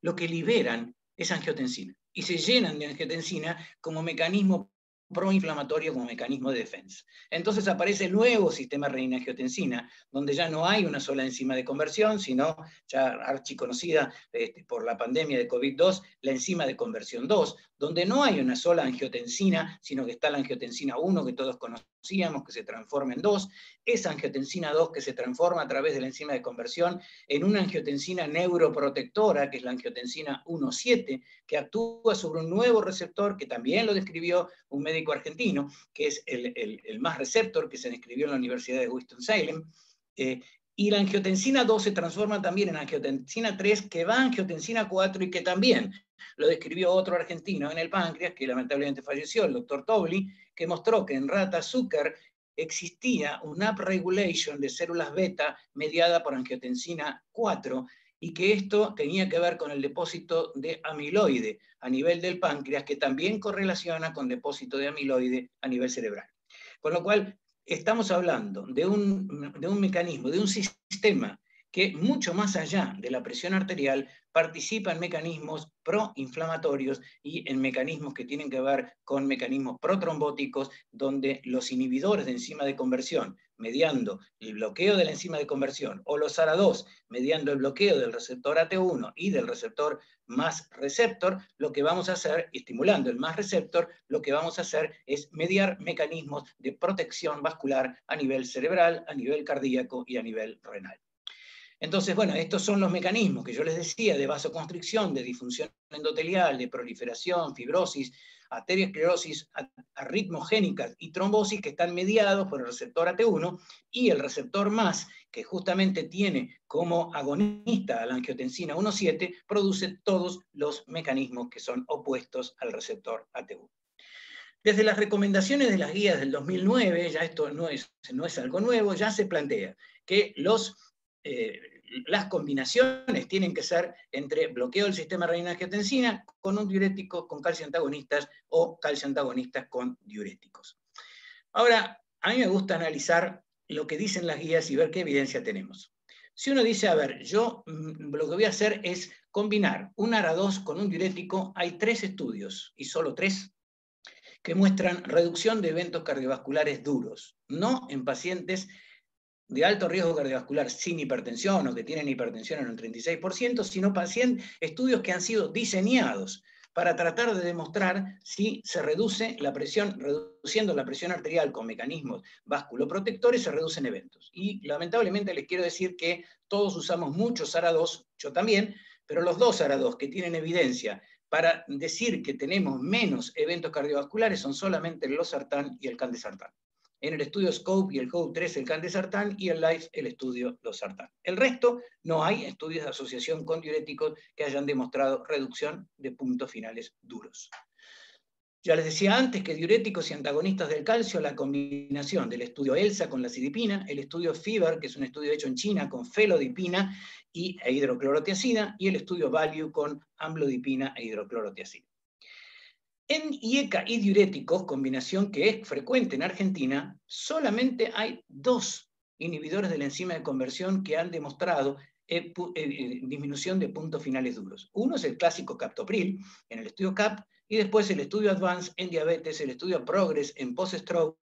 Speaker 1: lo que liberan es angiotensina. Y se llenan de angiotensina como mecanismo proinflamatorio, como mecanismo de defensa. Entonces aparece el nuevo sistema renina-angiotensina, donde ya no hay una sola enzima de conversión, sino ya archiconocida por la pandemia de COVID-2, la enzima de conversión 2, donde no hay una sola angiotensina, sino que está la angiotensina 1 que todos conocíamos, que se transforma en 2, esa angiotensina 2 que se transforma a través de la enzima de conversión en una angiotensina neuroprotectora, que es la angiotensina 1,7, que actúa sobre un nuevo receptor que también lo describió un médico argentino, que es el MAS receptor, que se describió en la Universidad de Winston-Salem. Y la angiotensina 2 se transforma también en angiotensina 3, que va a angiotensina 4 y que también lo describió otro argentino en el páncreas, que lamentablemente falleció, el doctor Tobli, que mostró que en rata Zucker existía una upregulation de células beta mediada por angiotensina 4, y que esto tenía que ver con el depósito de amiloide a nivel del páncreas, que también correlaciona con depósito de amiloide a nivel cerebral. Con lo cual, estamos hablando de un mecanismo, de un sistema que mucho más allá de la presión arterial participa en mecanismos proinflamatorios y en mecanismos que tienen que ver con mecanismos protrombóticos, donde los inhibidores de enzima de conversión, mediando el bloqueo de la enzima de conversión, o los ARA2, mediando el bloqueo del receptor AT1 y del receptor más receptor, lo que vamos a hacer, estimulando el más receptor, lo que vamos a hacer es mediar mecanismos de protección vascular a nivel cerebral, a nivel cardíaco y a nivel renal. Entonces, bueno, estos son los mecanismos que yo les decía de vasoconstricción, de disfunción endotelial, de proliferación, fibrosis, arteriosclerosis arritmogénicas y trombosis, que están mediados por el receptor AT1 y el receptor MAS, que justamente tiene como agonista a la angiotensina 1,7, produce todos los mecanismos que son opuestos al receptor AT1. Desde las recomendaciones de las guías del 2009, ya esto no es algo nuevo, ya se plantea que las combinaciones tienen que ser entre bloqueo del sistema renina-angiotensina con un diurético con calcio antagonistas o calcio antagonistas con diuréticos. Ahora, a mí me gusta analizar lo que dicen las guías y ver qué evidencia tenemos. Si uno dice, a ver, yo lo que voy a hacer es combinar un ARA2 con un diurético, hay 3 estudios, y solo 3, que muestran reducción de eventos cardiovasculares duros, no en pacientes de alto riesgo cardiovascular sin hipertensión o que tienen hipertensión en un 36%, sino estudios que han sido diseñados para tratar de demostrar si se reduce la presión, reduciendo la presión arterial con mecanismos vasculoprotectores, se reducen eventos. Y lamentablemente les quiero decir que todos usamos muchos ARA2, yo también, pero los 2 ARA2 que tienen evidencia para decir que tenemos menos eventos cardiovasculares son solamente el losartán y el candesartán. En el estudio SCOPE y el COPE-3 el candesartán y el LIFE el estudio losartán. El resto no hay estudios de asociación con diuréticos que hayan demostrado reducción de puntos finales duros. Ya les decía antes que diuréticos y antagonistas del calcio, la combinación del estudio ELSA con la acidipina, el estudio FIBER, que es un estudio hecho en China con felodipina e hidroclorotiazida, y el estudio VALUE con amlodipina e hidroclorotiazida. En IECA y diuréticos, combinación que es frecuente en Argentina, solamente hay 2 inhibidores de la enzima de conversión que han demostrado disminución de puntos finales duros. Uno es el clásico captopril, en el estudio CAP, y después el estudio Advance en diabetes, el estudio Progress en post-stroke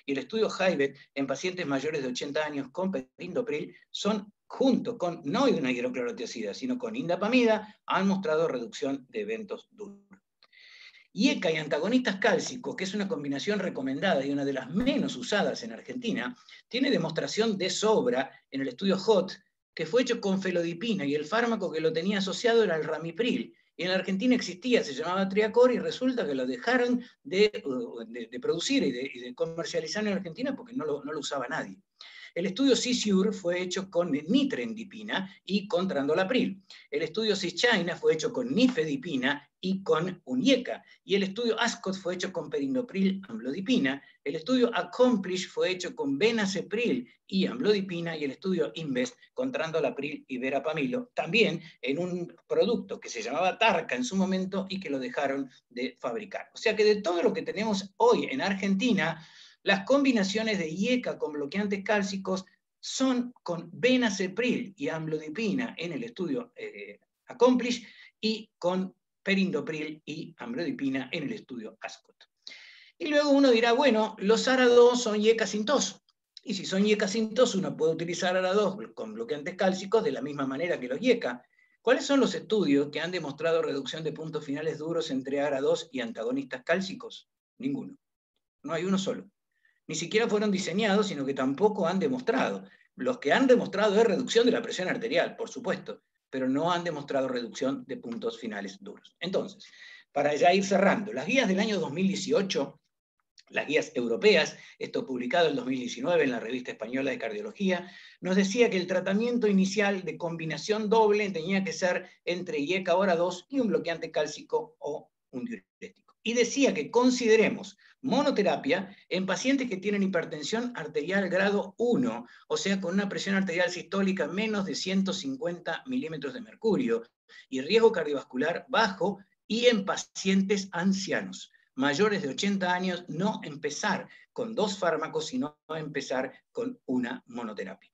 Speaker 1: y el estudio HIVET en pacientes mayores de 80 años con perindopril, son junto con, no una hidroclorotiazida, sino con indapamida, han mostrado reducción de eventos duros. IECA y antagonistas cálcicos, que es una combinación recomendada y una de las menos usadas en Argentina, tiene demostración de sobra en el estudio HOT, que fue hecho con felodipina y el fármaco que lo tenía asociado era el ramipril. Y en la Argentina existía, se llamaba Triacor, y resulta que lo dejaron de producir y de comercializar en Argentina porque no lo usaba nadie. El estudio CISUR fue hecho con nitrendipina y con trandolapril. El estudio CISCHINA fue hecho con nifedipina y con UNIECA. Y el estudio ASCOT fue hecho con perindopril, amlodipina. El estudio ACCOMPLISH fue hecho con benacepril y amlodipina. Y el estudio INVEST con trandolapril y verapamilo, también en un producto que se llamaba Tarca en su momento y que lo dejaron de fabricar. O sea que de todo lo que tenemos hoy en Argentina, las combinaciones de IECA con bloqueantes cálcicos son con benacepril y amlodipina en el estudio ACCOMPLISH y con perindopril y amlodipina en el estudio ASCOT. Y luego uno dirá, bueno, los ARA2 son IECA sin tos. Y si son IECA sin tos, uno puede utilizar ARA2 con bloqueantes cálcicos de la misma manera que los IECA. ¿Cuáles son los estudios que han demostrado reducción de puntos finales duros entre ARA2 y antagonistas cálcicos? Ninguno. No hay uno solo. Ni siquiera fueron diseñados, sino que tampoco han demostrado. Los que han demostrado es reducción de la presión arterial, por supuesto, pero no han demostrado reducción de puntos finales duros. Entonces, para ya ir cerrando, las guías del año 2018, las guías europeas, esto publicado en 2019 en la Revista Española de Cardiología, nos decía que el tratamiento inicial de combinación doble tenía que ser entre IECA ARA2 y un bloqueante cálcico o un diurético. y decía que consideremos monoterapia en pacientes que tienen hipertensión arterial grado 1, o sea, con una presión arterial sistólica menos de 150 milímetros de mercurio, y riesgo cardiovascular bajo, y en pacientes ancianos, mayores de 80 años, no empezar con 2 fármacos, sino empezar con una monoterapia.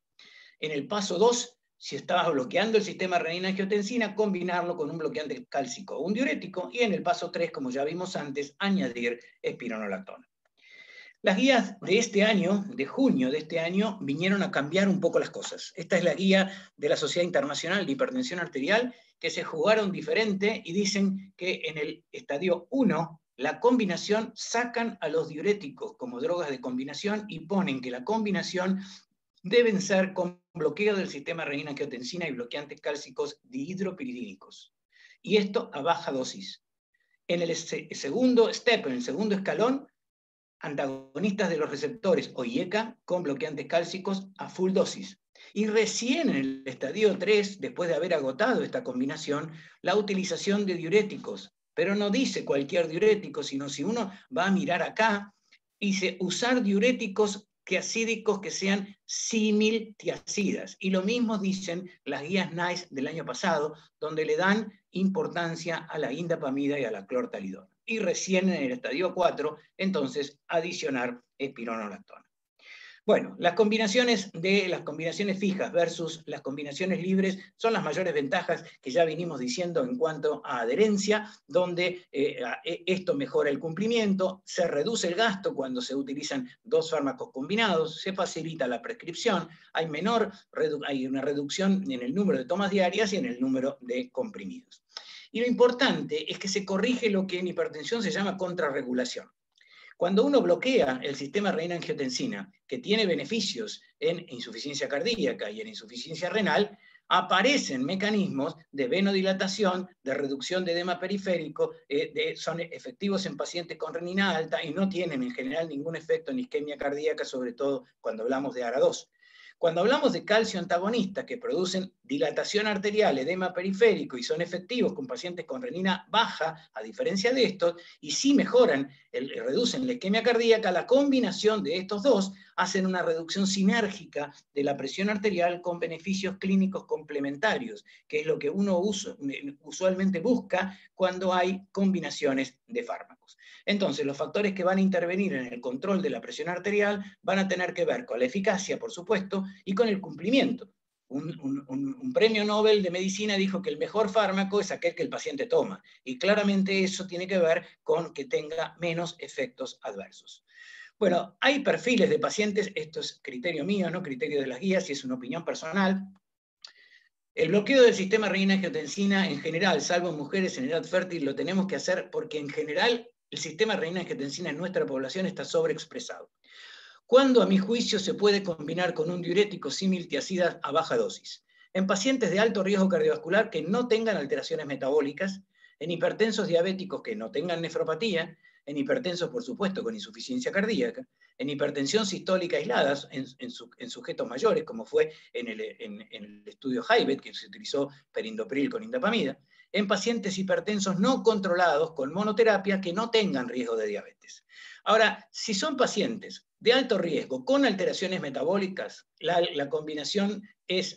Speaker 1: En el paso 2, si estaba bloqueando el sistema renina-angiotensina, combinarlo con un bloqueante cálcico o un diurético, y en el paso 3, como ya vimos antes, añadir espironolactona. Las guías de este año, de junio de este año, vinieron a cambiar un poco las cosas. Esta es la guía de la Sociedad Internacional de Hipertensión Arterial, que se jugaron diferente y dicen que en el estadio 1, la combinación, sacan a los diuréticos como drogas de combinación y ponen que la combinación deben ser con bloqueo del sistema renina-angiotensina y bloqueantes cálcicos dihidropiridínicos. Y esto a baja dosis. En el segundo step, en el segundo escalón, antagonistas de los receptores o IECA con bloqueantes cálcicos a full dosis. Y recién en el estadio 3, después de haber agotado esta combinación, la utilización de diuréticos. Pero no dice cualquier diurético, sino si uno va a mirar acá, dice usar diuréticos tiacídicos que sean similtiacidas. Y lo mismo dicen las guías NICE del año pasado, donde le dan importancia a la indapamida y a la clortalidona. Y recién en el estadio 4, entonces, adicionar espironolactona. Bueno, las combinaciones fijas versus las combinaciones libres son las mayores ventajas que ya vinimos diciendo en cuanto a adherencia, donde esto mejora el cumplimiento, se reduce el gasto cuando se utilizan 2 fármacos combinados, se facilita la prescripción, hay una reducción en el número de tomas diarias y en el número de comprimidos. Y lo importante es que se corrige lo que en hipertensión se llama contrarregulación. Cuando uno bloquea el sistema renina-angiotensina, que tiene beneficios en insuficiencia cardíaca y en insuficiencia renal, aparecen mecanismos de venodilatación, de reducción de edema periférico, son efectivos en pacientes con renina alta y no tienen en general ningún efecto en isquemia cardíaca, sobre todo cuando hablamos de ARA2. Cuando hablamos de calcio antagonistas que producen dilatación arterial, edema periférico y son efectivos con pacientes con renina baja, a diferencia de estos, y sí mejoran, reducen la isquemia cardíaca, la combinación de estos dos hacen una reducción sinérgica de la presión arterial con beneficios clínicos complementarios, que es lo que uno usualmente busca cuando hay combinaciones de fármacos. Entonces, los factores que van a intervenir en el control de la presión arterial van a tener que ver con la eficacia, por supuesto, y con el cumplimiento. Un premio Nobel de medicina dijo que el mejor fármaco es aquel que el paciente toma, y claramente eso tiene que ver con que tenga menos efectos adversos. Bueno, hay perfiles de pacientes, esto es criterio mío, no criterio de las guías, y es una opinión personal. El bloqueo del sistema renina-angiotensina en general, salvo en mujeres en edad fértil, lo tenemos que hacer porque en general el sistema renina-angiotensina en nuestra población está sobreexpresado. ¿Cuándo, a mi juicio, se puede combinar con un diurético similtiacida a baja dosis? En pacientes de alto riesgo cardiovascular que no tengan alteraciones metabólicas, en hipertensos diabéticos que no tengan nefropatía, en hipertensos, por supuesto, con insuficiencia cardíaca, en hipertensión sistólica aislada en sujetos mayores, como fue en el estudio HIBET, que se utilizó perindopril con indapamida, en pacientes hipertensos no controlados con monoterapia que no tengan riesgo de diabetes. Ahora, si son pacientes de alto riesgo con alteraciones metabólicas, la combinación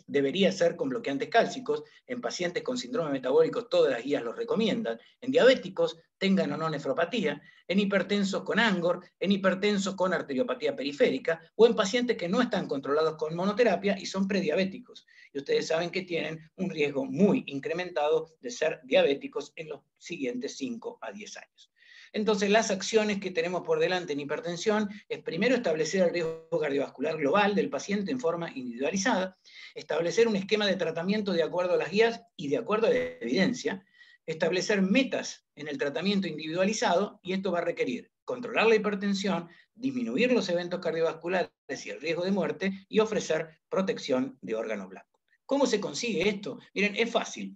Speaker 1: debería ser con bloqueantes cálcicos. En pacientes con síndrome metabólico todas las guías los recomiendan. En diabéticos, tengan o no nefropatía, en hipertensos con ANGOR, en hipertensos con arteriopatía periférica, o en pacientes que no están controlados con monoterapia y son prediabéticos. Y ustedes saben que tienen un riesgo muy incrementado de ser diabéticos en los siguientes 5 a 10 años. Entonces, las acciones que tenemos por delante en hipertensión es primero establecer el riesgo cardiovascular global del paciente en forma individualizada, establecer un esquema de tratamiento de acuerdo a las guías y de acuerdo a la evidencia, establecer metas en el tratamiento individualizado, y esto va a requerir controlar la hipertensión, disminuir los eventos cardiovasculares y el riesgo de muerte, y ofrecer protección de órgano blanco. ¿Cómo se consigue esto? Miren, es fácil.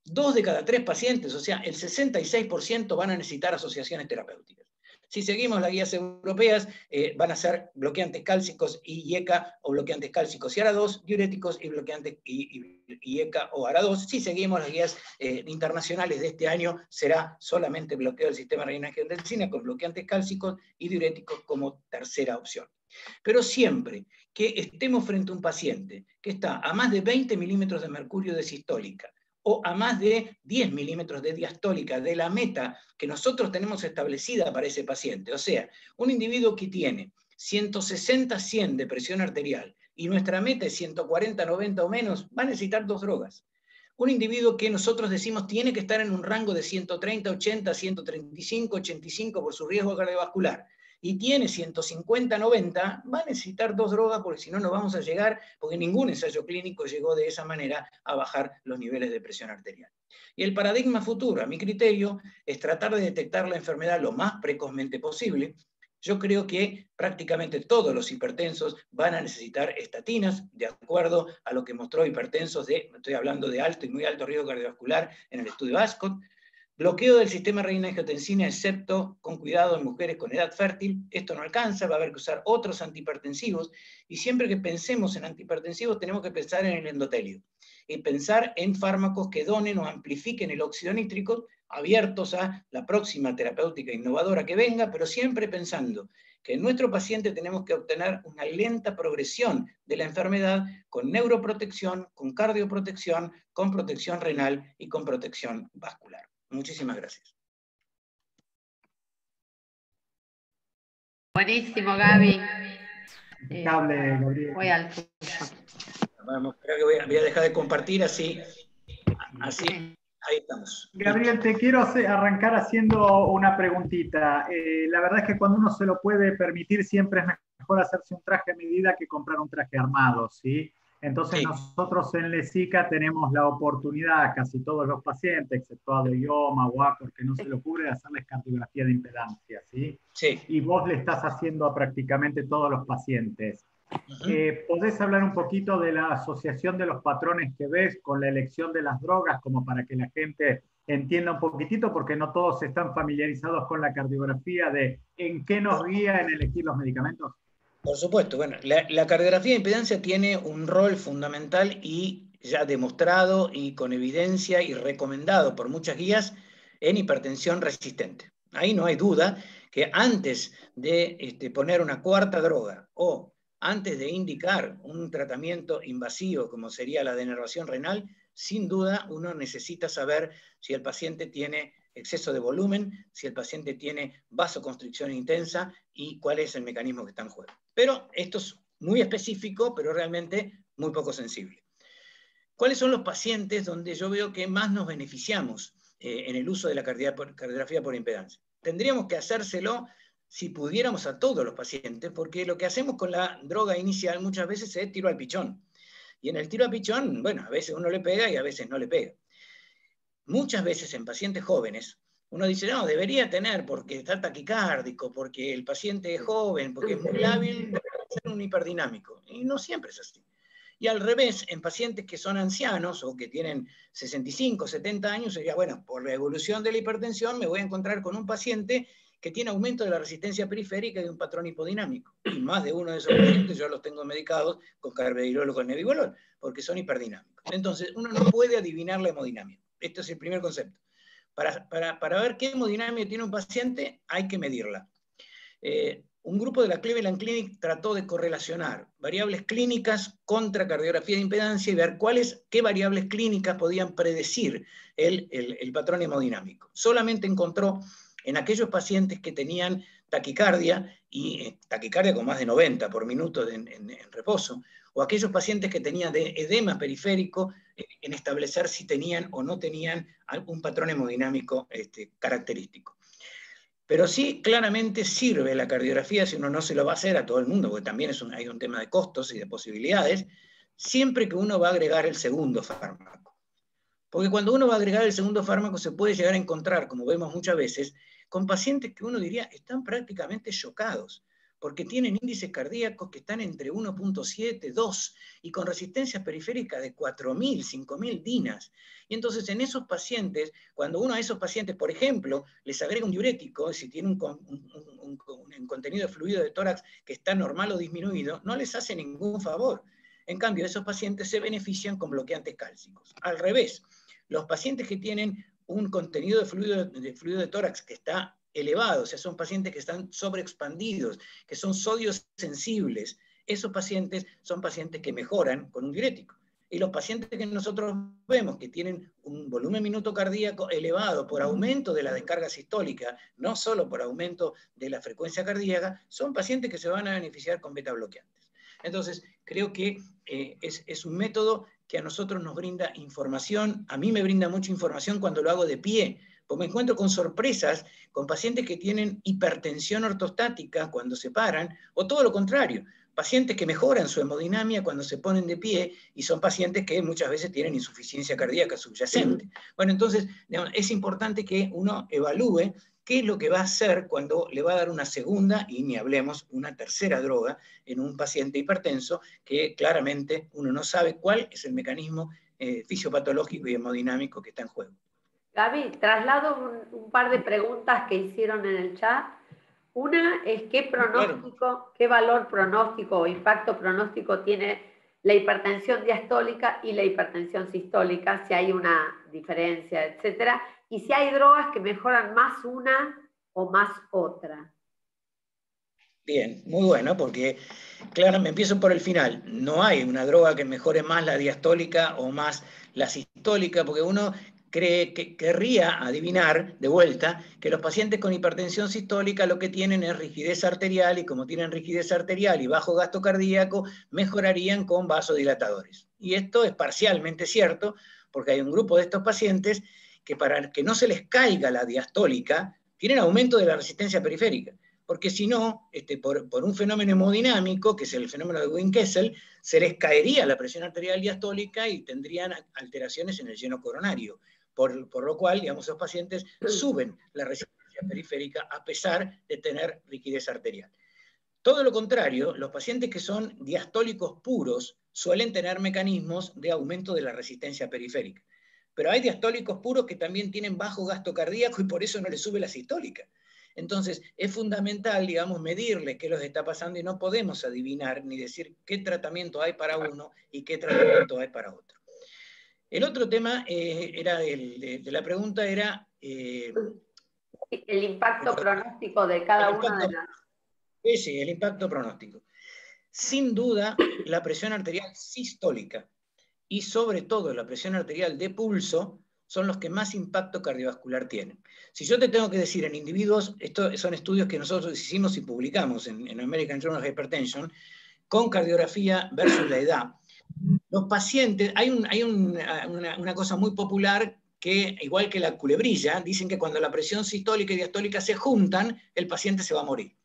Speaker 1: 2 de cada 3 pacientes, o sea, el 66% van a necesitar asociaciones terapéuticas. Si seguimos las guías europeas, van a ser bloqueantes cálcicos y IECA o bloqueantes cálcicos y ARA2, diuréticos y bloqueantes y IECA o ARA2. Si seguimos las guías internacionales de este año, será solamente bloqueo del sistema renina-angiotensina con bloqueantes cálcicos y diuréticos como tercera opción. Pero siempre que estemos frente a un paciente que está a más de 20 milímetros de mercurio de sistólica, o a más de 10 milímetros de diastólica de la meta que nosotros tenemos establecida para ese paciente. O sea, un individuo que tiene 160-100 de presión arterial y nuestra meta es 140-90 o menos, va a necesitar 2 drogas. Un individuo que nosotros decimos tiene que estar en un rango de 130-80, 135-85 por su riesgo cardiovascular, y tiene 150-90, va a necesitar 2 drogas porque si no, no vamos a llegar, porque ningún ensayo clínico llegó de esa manera a bajar los niveles de presión arterial. Y el paradigma futuro, a mi criterio, es tratar de detectar la enfermedad lo más precozmente posible. Yo creo que prácticamente todos los hipertensos van a necesitar estatinas, de acuerdo a lo que mostró hipertensos estoy hablando de alto y muy alto riesgo cardiovascular en el estudio ASCOT. Bloqueo del sistema renina-angiotensina, excepto con cuidado en mujeres con edad fértil. Esto no alcanza, va a haber que usar otros antihipertensivos. Y siempre que pensemos en antihipertensivos, tenemos que pensar en el endotelio. Y pensar en fármacos que donen o amplifiquen el óxido nítrico, abiertos a la próxima terapéutica innovadora que venga, pero siempre pensando que en nuestro paciente tenemos que obtener una lenta progresión de la enfermedad con neuroprotección, con cardioprotección, con protección renal y con protección vascular. Muchísimas gracias.
Speaker 3: Buenísimo, Gaby.
Speaker 4: Gabriel.
Speaker 3: Voy al tuyo.
Speaker 1: Vamos, creo que voy a dejar de compartir así. Ahí estamos.
Speaker 4: Gabriel, te quiero arrancar haciendo una preguntita. La verdad es que cuando uno se lo puede permitir, siempre es mejor hacerse un traje a medida que comprar un traje armado, ¿sí? Entonces nosotros en LESICA tenemos la oportunidad, casi todos los pacientes, exceptuado IOMA o ACOR, que no se lo cubre, de hacerles cardiografía de impedancia, ¿sí?
Speaker 1: Sí.
Speaker 4: Y vos le estás haciendo a prácticamente todos los pacientes. ¿Podés hablar un poquito de la asociación de los patrones que ves con la elección de las drogas, como para que la gente entienda un poquitito, porque no todos están familiarizados con la cardiografía de en qué nos guía en elegir los medicamentos?
Speaker 1: Por supuesto, bueno, la cardiografía de impedancia tiene un rol fundamental y ya demostrado y con evidencia y recomendado por muchas guías en hipertensión resistente. Ahí no hay duda que antes de poner una cuarta droga o antes de indicar un tratamiento invasivo como sería la denervación renal, sin duda uno necesita saber si el paciente tiene exceso de volumen, si el paciente tiene vasoconstricción intensa y cuál es el mecanismo que está en juego. Pero esto es muy específico, pero realmente muy poco sensible. ¿Cuáles son los pacientes donde yo veo que más nos beneficiamos en el uso de la cardiografía por impedancia? Tendríamos que hacérselo si pudiéramos a todos los pacientes, porque lo que hacemos con la droga inicial muchas veces es tiro al pichón. Y en el tiro al pichón, bueno, a veces uno le pega y a veces no le pega. Muchas veces en pacientes jóvenes, uno dice, no, debería tener porque está taquicárdico, porque el paciente es joven, porque es muy lábil, debería ser un hiperdinámico. Y no siempre es así. Y al revés, en pacientes que son ancianos o que tienen 65, 70 años, sería, bueno, por la evolución de la hipertensión me voy a encontrar con un paciente que tiene aumento de la resistencia periférica y de un patrón hipodinámico. Y más de uno de esos pacientes yo los tengo medicados con carvedilol o con nebivolol, porque son hiperdinámicos. Entonces, uno no puede adivinar la hemodinamia. Este es el primer concepto. Para ver qué hemodinamia tiene un paciente, hay que medirla. Un grupo de la Cleveland Clinic trató de correlacionar variables clínicas contra cardiografía de impedancia y ver qué variables clínicas podían predecir el patrón hemodinámico. Solamente encontró en aquellos pacientes que tenían taquicardia, y taquicardia con más de 90 por minuto en reposo, o aquellos pacientes que tenían edema periférico, en establecer si tenían o no tenían algún patrón hemodinámico característico. Pero sí, claramente sirve la cardiografía, si uno no se lo va a hacer a todo el mundo, porque también hay un tema de costos y de posibilidades, siempre que uno va a agregar el segundo fármaco. Porque cuando uno va a agregar el segundo fármaco se puede llegar a encontrar, como vemos muchas veces, con pacientes que uno diría están prácticamente chocados, porque tienen índices cardíacos que están entre 1.7, 2, y con resistencia periférica de 4.000, 5.000 dinas. Y entonces en esos pacientes, cuando uno a esos pacientes, por ejemplo, les agrega un diurético, si tiene un un contenido de fluido de tórax que está normal o disminuido, no les hace ningún favor. En cambio, esos pacientes se benefician con bloqueantes cálcicos. Al revés, los pacientes que tienen un contenido de fluido de tórax que está elevado, o sea, son pacientes que están sobreexpandidos, que son sodios sensibles, esos pacientes son pacientes que mejoran con un diurético. Y los pacientes que nosotros vemos que tienen un volumen minuto cardíaco elevado por aumento de la descarga sistólica, no solo por aumento de la frecuencia cardíaca, son pacientes que se van a beneficiar con beta bloqueantes. Entonces, creo que es un método que a nosotros nos brinda información. A mí me brinda mucha información cuando lo hago de pie, porque me encuentro con sorpresas con pacientes que tienen hipertensión ortostática cuando se paran, o todo lo contrario, pacientes que mejoran su hemodinamia cuando se ponen de pie, y son pacientes que muchas veces tienen insuficiencia cardíaca subyacente. Bueno, entonces, digamos, es importante que uno evalúe qué es lo que va a hacer cuando le va a dar una segunda, y ni hablemos, una tercera droga en un paciente hipertenso, que claramente uno no sabe cuál es el mecanismo fisiopatológico y hemodinámico que está en juego.
Speaker 3: Gaby, traslado un par de preguntas que hicieron en el chat. Una es qué pronóstico, claro, qué valor pronóstico o impacto pronóstico tiene la hipertensión diastólica y la hipertensión sistólica, si hay una diferencia, etcétera, y si hay drogas que mejoran más una o más otra.
Speaker 1: Bien, muy bueno, porque claro, me empiezo por el final. No hay una droga que mejore más la diastólica o más la sistólica, porque uno querría adivinar, de vuelta, que los pacientes con hipertensión sistólica lo que tienen es rigidez arterial, y como tienen rigidez arterial y bajo gasto cardíaco, mejorarían con vasodilatadores. Y esto es parcialmente cierto, porque hay un grupo de estos pacientes que para que no se les caiga la diastólica, tienen aumento de la resistencia periférica. Porque si no, por un fenómeno hemodinámico, que es el fenómeno de Wien-Kessel, se les caería la presión arterial diastólica y tendrían alteraciones en el lleno coronario. Por lo cual, digamos, esos pacientes suben la resistencia periférica a pesar de tener rigidez arterial. Todo lo contrario, los pacientes que son diastólicos puros suelen tener mecanismos de aumento de la resistencia periférica. Pero hay diastólicos puros que también tienen bajo gasto cardíaco y por eso no les sube la sistólica. Entonces, es fundamental, digamos, medirle qué les está pasando, y no podemos adivinar ni decir qué tratamiento hay para uno y qué tratamiento hay para otro. El otro tema de la pregunta era...
Speaker 3: el impacto pronóstico de cada una de las...
Speaker 1: Sí, el impacto pronóstico. Sin duda, la presión arterial sistólica y sobre todo la presión arterial de pulso son los que más impacto cardiovascular tienen. Si yo te tengo que decir en individuos, estos son estudios que nosotros hicimos y publicamos en American Journal of Hypertension, con cardiografía versus la edad. Los pacientes, hay una cosa muy popular que, igual que la culebrilla, dicen que cuando la presión sistólica y diastólica se juntan, el paciente se va a morir.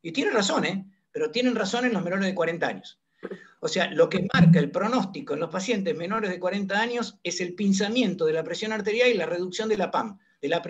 Speaker 1: Y tienen razón, pero tienen razón en los menores de 40 años. O sea, lo que marca el pronóstico en los pacientes menores de 40 años es el pinzamiento de la presión arterial y la reducción de la PAM, de la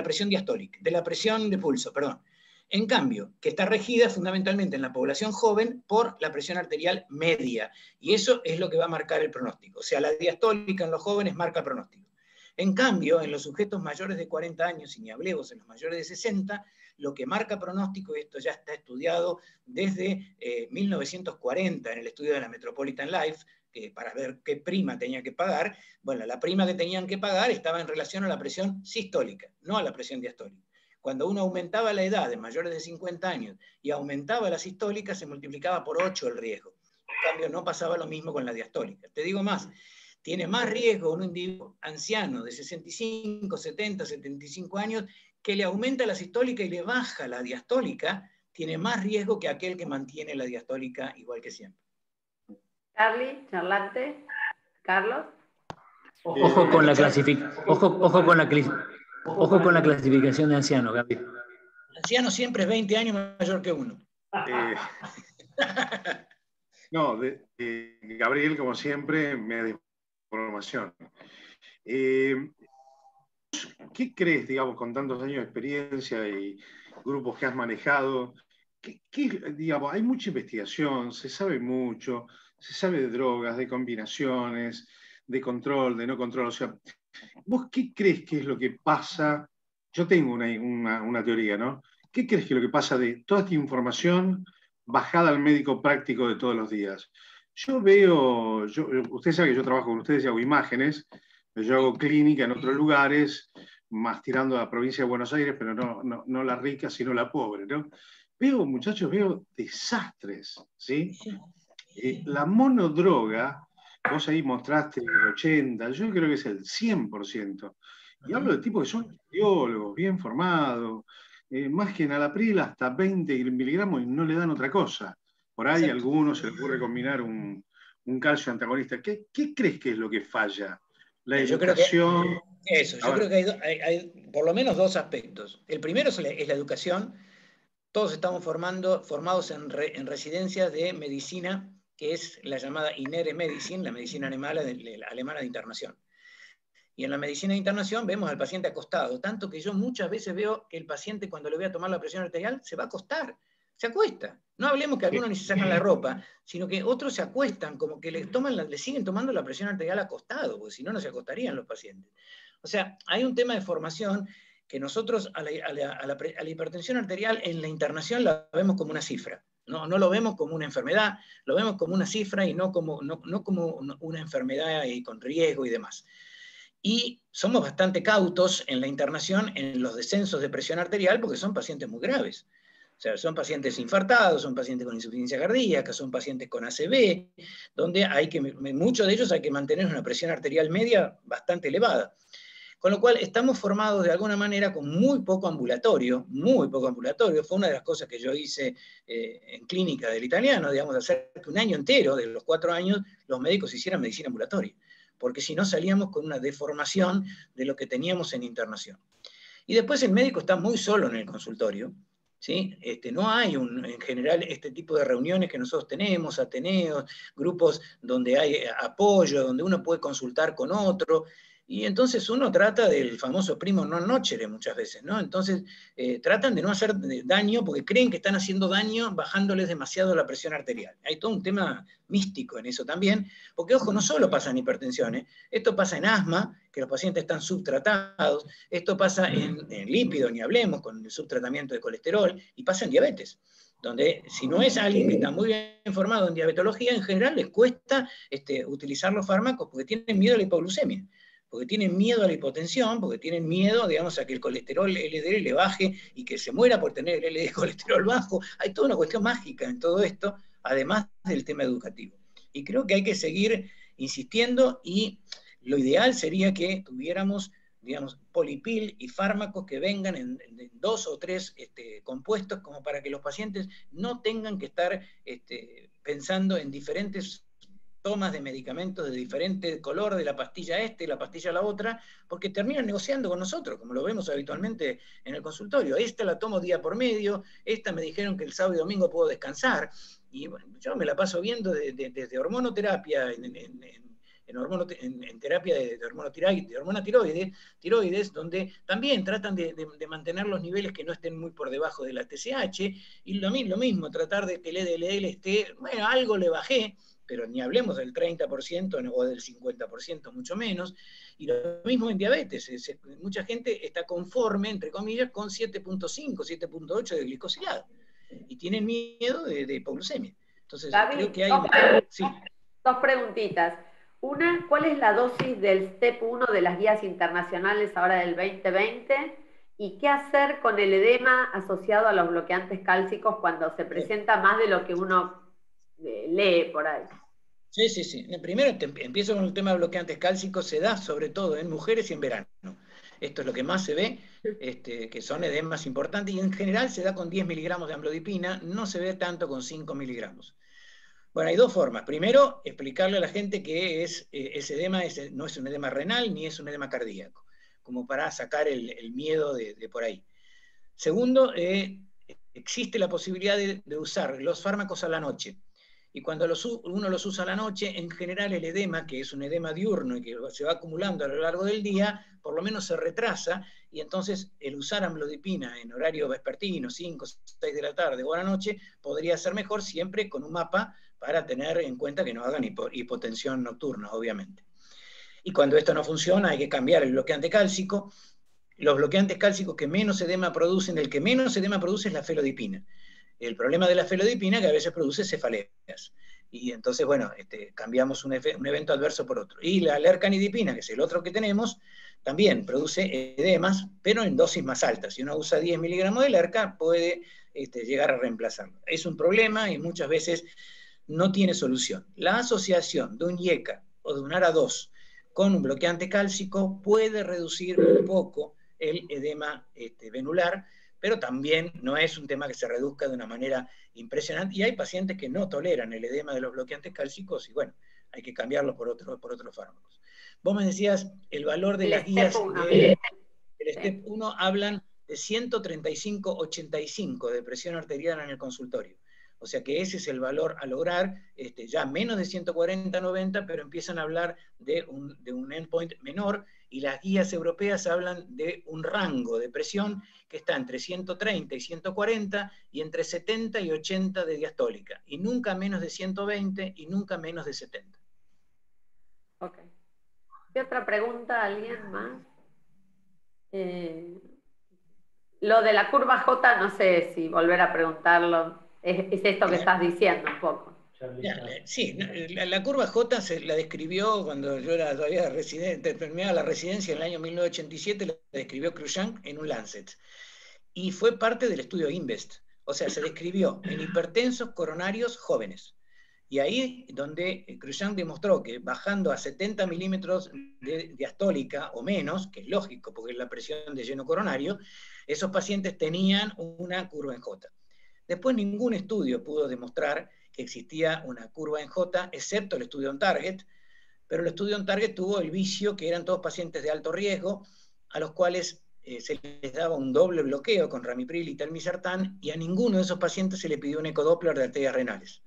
Speaker 1: presión diastólica, de la presión de pulso, perdón. En cambio, que está regida fundamentalmente en la población joven por la presión arterial media. Y eso es lo que va a marcar el pronóstico. O sea, la diastólica en los jóvenes marca el pronóstico. En cambio, en los sujetos mayores de 40 años, y ni hablemos en los mayores de 60, lo que marca pronóstico, y esto ya está estudiado desde 1940 en el estudio de la Metropolitan Life, para ver qué prima tenía que pagar. Bueno, la prima que tenían que pagar estaba en relación a la presión sistólica, no a la presión diastólica. Cuando uno aumentaba la edad de mayores de 50 años y aumentaba la sistólica, se multiplicaba por 8 el riesgo. En cambio, no pasaba lo mismo con la diastólica. Te digo más, tiene más riesgo un individuo anciano de 65, 70, 75 años que le aumenta la sistólica y le baja la diastólica, tiene más riesgo que aquel que mantiene la diastólica igual que siempre.
Speaker 3: Carly, charlante. Carlos.
Speaker 2: Ojo con la clasificación de anciano, Gaby.
Speaker 1: Anciano siempre es 20 años mayor que uno.
Speaker 5: No, Gabriel, como siempre, me da información. ¿Qué crees, digamos, con tantos años de experiencia y grupos que has manejado? Digamos, hay mucha investigación, se sabe mucho, se sabe de drogas, de combinaciones, de control, de no control. O sea, ¿vos qué crees que es lo que pasa? Yo tengo una teoría, ¿no? ¿qué crees que es lo que pasa de toda esta información bajada al médico práctico de todos los días? Yo veo, usted sabe que yo trabajo con ustedes y hago imágenes, yo hago clínica en otros lugares, más tirando a la provincia de Buenos Aires, pero no la rica, sino la pobre, ¿no? Veo, muchachos, veo desastres, ¿sí? La monodroga, vos ahí mostraste el 80%, yo creo que es el 100%. Y hablo de tipos que son biólogos, bien formados, más que enalapril hasta 20 miligramos y no le dan otra cosa. Por ahí a algunos se les ocurre combinar un calcio antagonista. ¿Qué crees que es lo que falla? La educación.
Speaker 1: Yo creo que hay por lo menos dos aspectos. El primero es la educación. Todos estamos formados en residencias de medicina, que es la llamada Innere Medicine, la medicina alemana de internación. Y en la medicina de internación vemos al paciente acostado, tanto que yo muchas veces veo que el paciente, cuando le voy a tomar la presión arterial, se va a acostar, se acuesta. No hablemos que algunos ni se sacan la ropa, sino que otros se acuestan, como que le siguen tomando la presión arterial acostado, porque si no, no se acostarían los pacientes. O sea, hay un tema de formación que nosotros a la hipertensión arterial en la internación la vemos como una cifra. No lo vemos como una enfermedad, lo vemos como una cifra y no como una enfermedad con riesgo y demás. Y somos bastante cautos en la internación, en los descensos de presión arterial, porque son pacientes muy graves. O sea, son pacientes infartados, son pacientes con insuficiencia cardíaca, son pacientes con ACV, donde muchos de ellos hay que mantener una presión arterial media bastante elevada. Con lo cual estamos formados de alguna manera con muy poco ambulatorio, muy poco ambulatorio. Fue una de las cosas que yo hice en clínica del italiano, digamos, hacer que un año entero, de los 4 años, los médicos hicieran medicina ambulatoria, porque si no salíamos con una deformación de lo que teníamos en internación. Y después el médico está muy solo en el consultorio, ¿sí? No hay en general este tipo de reuniones que nosotros tenemos, ateneos, grupos donde hay apoyo, donde uno puede consultar con otro. Y entonces uno trata del famoso primo non nocere muchas veces, ¿no? Entonces tratan de no hacer daño porque creen que están haciendo daño bajándoles demasiado la presión arterial. Hay todo un tema místico en eso también, porque ojo, no solo pasa en hipertensión, esto pasa en asma, que los pacientes están subtratados, esto pasa en lípidos, ni hablemos, con el subtratamiento de colesterol, y pasa en diabetes, donde si no es alguien que está muy bien formado en diabetología, en general les cuesta utilizar los fármacos porque tienen miedo a la hipoglucemia, porque tienen miedo a la hipotensión, porque tienen miedo, digamos, a que el colesterol LDL le baje y que se muera por tener el LDL colesterol bajo. Hay toda una cuestión mágica en todo esto, además del tema educativo. Y creo que hay que seguir insistiendo y lo ideal sería que tuviéramos, digamos, polipil y fármacos que vengan en 2 o 3 compuestos como para que los pacientes no tengan que estar pensando en diferentes tomas de medicamentos de diferente color, de la pastilla la pastilla la otra, porque terminan negociando con nosotros, como lo vemos habitualmente en el consultorio. Esta la tomo día por medio, esta me dijeron que el sábado y domingo puedo descansar, y bueno, yo me la paso viendo desde hormonoterapia, en terapia de hormona tiroides, donde también tratan de mantener los niveles que no estén muy por debajo de la TSH, y lo mismo, tratar de que el LDL esté, bueno, algo le bajé, pero ni hablemos del 30% o del 50%, mucho menos. Y lo mismo en diabetes. Mucha gente está conforme, entre comillas, con 7.5, 7.8 de glicosilado. Y tienen miedo de hipoglucemia. Entonces, Gaby, creo que hay...
Speaker 3: Dos preguntitas. Una, ¿cuál es la dosis del STEP 1 de las guías internacionales ahora del 2020? ¿Y qué hacer con el edema asociado a los bloqueantes cálcicos cuando se presenta más de lo que uno lee por ahí?
Speaker 1: Sí. Primero empiezo con el tema de bloqueantes cálcicos. Se da sobre todo en mujeres y en verano. Esto es lo que más se ve, que son edemas importantes, y en general se da con 10 miligramos de amlodipina, no se ve tanto con 5 miligramos. Bueno, hay 2 formas. Primero, explicarle a la gente que ese edema no es un edema renal ni es un edema cardíaco, como para sacar el miedo de por ahí. Segundo, existe la posibilidad de usar los fármacos a la noche. Y cuando uno los usa a la noche, en general el edema, que es un edema diurno y que se va acumulando a lo largo del día, por lo menos se retrasa, y entonces el usar amlodipina en horario vespertino, 5, 6 de la tarde o a la noche, podría ser mejor, siempre con un mapa para tener en cuenta que no hagan hipotensión nocturna, obviamente. Y cuando esto no funciona, hay que cambiar el bloqueante cálcico. los bloqueantes cálcicos que menos edema producen, el que menos edema produce es la felodipina. El problema de la felodipina es que a veces produce cefaleas. Y entonces, bueno, cambiamos un evento adverso por otro. Y la lercanidipina, que es el otro que tenemos, también produce edemas, pero en dosis más altas. Si uno usa 10 miligramos de lerca, puede llegar a reemplazarlo. Es un problema y muchas veces no tiene solución. La asociación de un IECA o de un ARA2 con un bloqueante cálcico puede reducir un poco el edema venular, pero también no es un tema que se reduzca de una manera impresionante, y hay pacientes que no toleran el edema de los bloqueantes cálcicos, y bueno, hay que cambiarlo por otros fármacos. Vos me decías, el valor de las guías del STEP 1 hablan de 135/85 de presión arterial en el consultorio. O sea que ese es el valor a lograr, ya menos de 140/90, pero empiezan a hablar de un endpoint menor, y las guías europeas hablan de un rango de presión que está entre 130 y 140 y entre 70 y 80 de diastólica, y nunca menos de 120 y nunca menos de 70.
Speaker 3: Ok. ¿Qué otra pregunta? ¿Alguien más? Lo de la curva J, no sé si volver a preguntarlo. Es esto que estás diciendo un poco.
Speaker 1: Sí, la curva J se la describió cuando yo era todavía residente, terminaba la residencia en el año 1987, la describió Cruikshank en un Lancet. Y fue parte del estudio INVEST. O sea, se describió en hipertensos coronarios jóvenes. Y ahí donde Cruikshank demostró que bajando a 70 milímetros de diastólica o menos, que es lógico porque es la presión de lleno coronario, esos pacientes tenían una curva en J. Después ningún estudio pudo demostrar que existía una curva en J, excepto el estudio on target, pero el estudio on target tuvo el vicio que eran todos pacientes de alto riesgo, a los cuales se les daba un doble bloqueo con ramipril y telmisartán, y a ninguno de esos pacientes se le pidió un ecodoppler de arterias renales.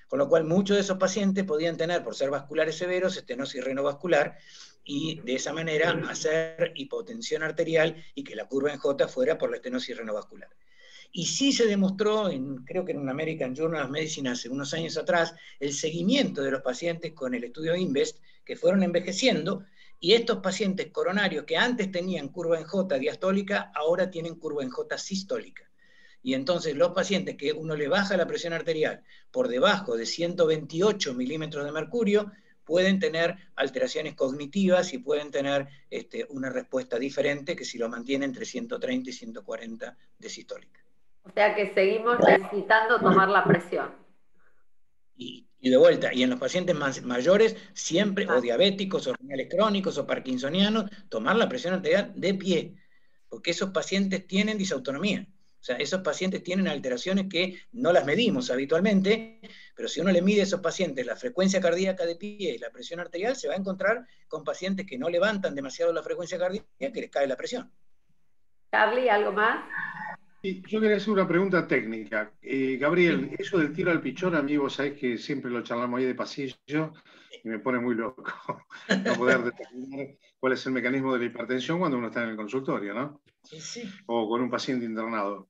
Speaker 1: Con lo cual muchos de esos pacientes podían tener, por ser vasculares severos, estenosis renovascular, y de esa manera hacer hipotensión arterial y que la curva en J fuera por la estenosis renovascular. Y sí se demostró, creo que en un American Journal of Medicine hace unos años atrás, el seguimiento de los pacientes con el estudio INVEST, que fueron envejeciendo, y estos pacientes coronarios que antes tenían curva en J diastólica, ahora tienen curva en J sistólica. Y entonces los pacientes que uno le baja la presión arterial por debajo de 128 milímetros de mercurio, pueden tener alteraciones cognitivas y pueden tener una respuesta diferente que si lo mantiene entre 130 y 140 de sistólica.
Speaker 3: O sea que seguimos necesitando tomar la presión.
Speaker 1: Y de vuelta, y en los pacientes mayores, siempre, o diabéticos, o renales crónicos, o parkinsonianos, tomar la presión arterial de pie, porque esos pacientes tienen disautonomía. O sea, esos pacientes tienen alteraciones que no las medimos habitualmente, pero si uno le mide a esos pacientes la frecuencia cardíaca de pie y la presión arterial, se va a encontrar con pacientes que no levantan demasiado la frecuencia cardíaca, que les cae la presión.
Speaker 3: Charlie, ¿algo más?
Speaker 5: Sí, yo quería hacer una pregunta técnica. Gabriel, eso del tiro al pichón, a mí vos sabés que siempre lo charlamos ahí de pasillo y me pone muy loco no poder determinar cuál es el mecanismo de la hipertensión cuando uno está en el consultorio, ¿no?
Speaker 1: Sí.
Speaker 5: O con un paciente internado.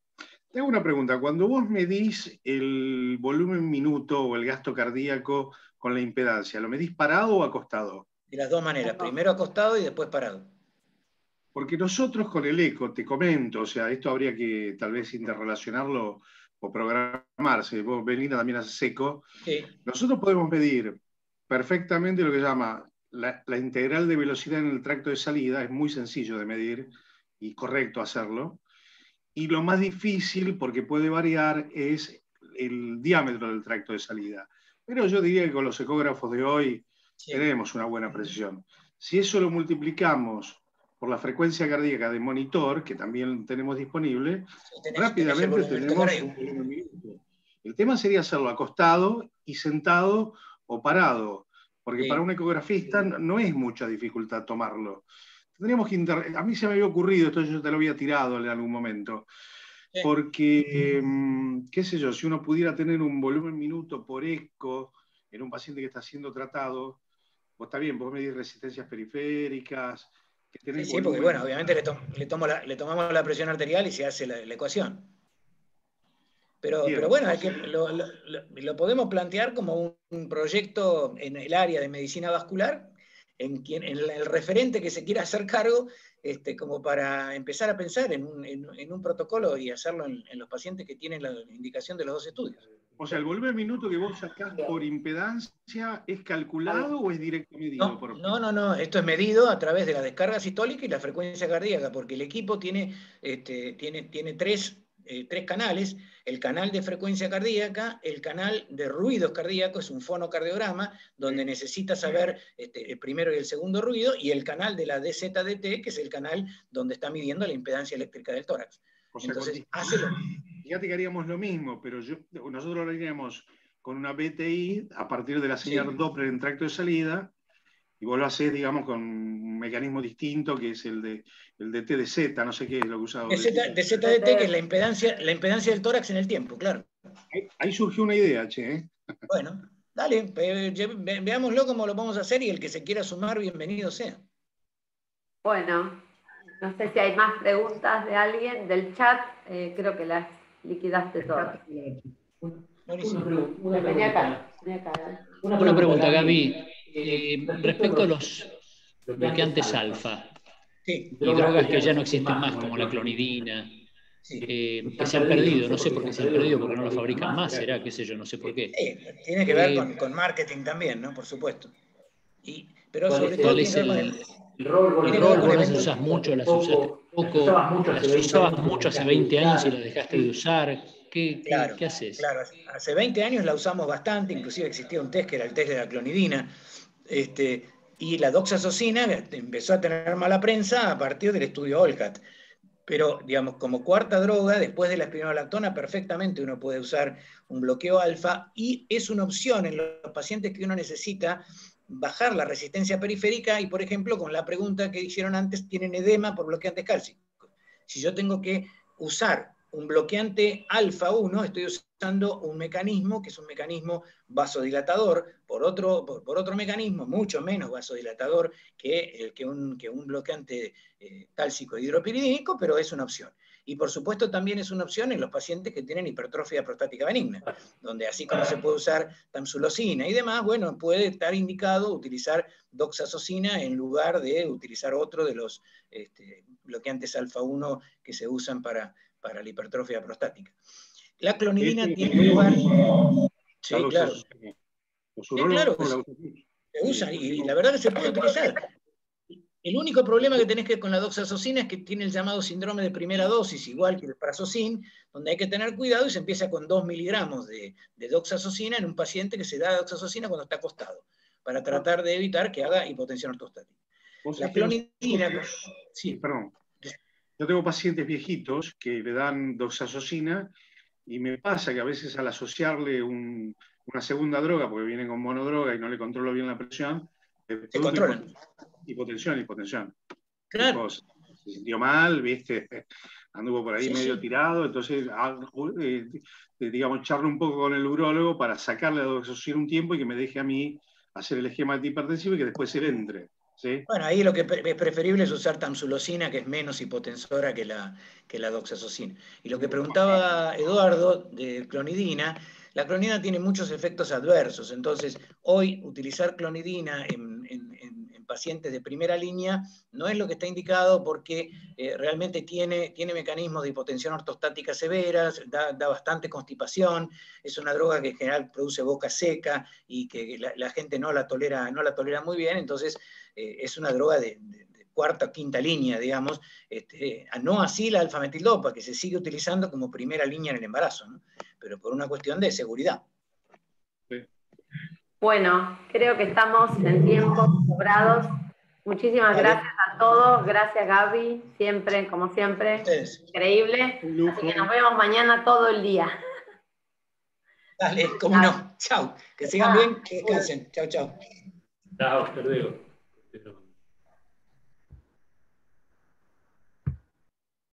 Speaker 5: Tengo una pregunta. Cuando vos medís el volumen minuto o el gasto cardíaco con la impedancia, ¿lo medís parado o acostado?
Speaker 1: De las dos maneras, primero acostado y después parado.
Speaker 5: Porque nosotros con el eco, te comento, o sea, esto habría que tal vez interrelacionarlo o programarse. Vos, Benita, también haces eco.
Speaker 1: Sí.
Speaker 5: Nosotros podemos medir perfectamente lo que se llama la integral de velocidad en el tracto de salida. Es muy sencillo de medir y correcto hacerlo. Y lo más difícil, porque puede variar, es el diámetro del tracto de salida. Pero yo diría que con los ecógrafos de hoy tenemos una buena precisión. Si eso lo multiplicamos por la frecuencia cardíaca de monitor, que también tenemos disponible, rápidamente tenemos un volumen minuto. El tema sería hacerlo acostado y sentado o parado, porque para un ecografista no es mucha dificultad tomarlo. Tendríamos que a mí se me había ocurrido, esto yo te lo había tirado en algún momento, porque, qué sé yo, si uno pudiera tener un volumen minuto por eco en un paciente que está siendo tratado, pues está bien, vos medís resistencias periféricas.
Speaker 1: Sí, porque bueno, obviamente le tomamos la presión arterial y se hace la ecuación. Pero bueno, lo podemos plantear como un proyecto en el área de medicina vascular, en el referente que se quiera hacer cargo, como para empezar a pensar en un protocolo y hacerlo en los pacientes que tienen la indicación de los 2 estudios.
Speaker 5: O sea, el volumen minuto que vos sacás por impedancia, ¿es calculado o es directo medido?
Speaker 1: No, esto es medido a través de la descarga sistólica y la frecuencia cardíaca, porque el equipo tiene 3 canales: el canal de frecuencia cardíaca, el canal de ruidos cardíacos, es un fonocardiograma, donde necesita saber el primero y el segundo ruido, y el canal de la DZDT, que es el canal donde está midiendo la impedancia eléctrica del tórax.
Speaker 5: O sea,
Speaker 1: entonces,
Speaker 5: fíjate que haríamos lo mismo, pero nosotros lo haríamos con una BTI a partir de la señal Doppler en tracto de salida, y vos lo hacés, digamos, con un mecanismo distinto, que es el de TDZ, no sé qué es lo que usaba.
Speaker 1: DZDT, que es la impedancia del tórax en el tiempo, claro.
Speaker 5: Ahí surgió una idea, che.
Speaker 1: Bueno, dale, veámoslo cómo lo vamos a hacer, y el que se quiera sumar, bienvenido sea.
Speaker 3: Bueno, no sé si hay más preguntas de alguien del chat, creo que las liquidaste todas.
Speaker 2: Una pregunta, Gaby. Respecto a los bloqueantes alfa y drogas que ya no existen más, como la clonidina, que se han perdido, no sé por qué se han perdido, porque no lo fabrican más, será, qué sé yo, no sé por qué.
Speaker 1: Tiene que ver con marketing también, ¿no? Por supuesto. Pero sobre todo
Speaker 2: ¿Cuál es el rol? Vos las usás mucho, las usaste poco, las usabas mucho hace 20 años y las dejaste de usar. ¿Qué haces?
Speaker 1: Claro, hace 20 años la usamos bastante, inclusive existía un test que era el test de la clonidina, y la doxazocina empezó a tener mala prensa a partir del estudio Olcat. Pero, digamos, como cuarta droga, después de la espironolactona, perfectamente uno puede usar un bloqueo alfa, y es una opción en los pacientes que uno necesita bajar la resistencia periférica, y, por ejemplo, con la pregunta que hicieron antes, tienen edema por bloqueantes cálcicos. Si yo tengo que usar un bloqueante alfa 1, estoy usando un mecanismo que es un mecanismo vasodilatador, por otro mecanismo mucho menos vasodilatador que un bloqueante cálcico hidropiridínico, pero es una opción. Y por supuesto también es una opción en los pacientes que tienen hipertrofia prostática benigna, donde así como se puede usar tamsulosina y demás, bueno, puede estar indicado utilizar doxazocina en lugar de utilizar otro de los bloqueantes alfa 1 que se usan para la hipertrofia prostática. La clonidina tiene lugar... Sí, claro. Claro, se usa, y la verdad que se puede utilizar. El único problema que tenés con la doxazocina es que tiene el llamado síndrome de primera dosis, igual que el prazosin, donde hay que tener cuidado, y se empieza con 2 miligramos de doxazocina en un paciente que se da doxazocina cuando está acostado, para tratar de evitar que haga hipotensión ortostática. La clonidina...
Speaker 5: Sí, perdón. Yo tengo pacientes viejitos que le dan doxazocina, y me pasa que a veces al asociarle una segunda droga, porque vienen con monodroga y no le controlo bien la presión,
Speaker 1: se controlan.
Speaker 5: Hipotensión.
Speaker 1: Claro.
Speaker 5: Se sintió mal, ¿viste? Anduvo por ahí medio tirado, entonces, digamos, charlo un poco con el urólogo para sacarle la doxazocina un tiempo y que me deje a mí hacer el esquema antihipertensivo y que después él entre. ¿Sí?
Speaker 1: Bueno, ahí lo que es preferible es usar tamsulosina, que es menos hipotensora que la doxazocina. Y lo que preguntaba Eduardo de clonidina, la clonidina tiene muchos efectos adversos, entonces hoy utilizar clonidina en pacientes de primera línea no es lo que está indicado, porque realmente tiene mecanismos de hipotensión ortostática severas, da bastante constipación, es una droga que en general produce boca seca y que la gente no la tolera muy bien, entonces es una droga de cuarta o quinta línea, digamos, no así la alfametildopa, que se sigue utilizando como primera línea en el embarazo, ¿no? Pero por una cuestión de seguridad.
Speaker 5: Sí.
Speaker 3: Bueno, creo que estamos en tiempos sobrados. Muchísimas gracias a todos. Gracias, Gaby. Siempre, como siempre. Increíble. Así que nos vemos mañana todo el día.
Speaker 1: Dale, cómo no. Chau. Que sigan bien, que descansen. Chau, chau.
Speaker 2: Chao, hasta luego.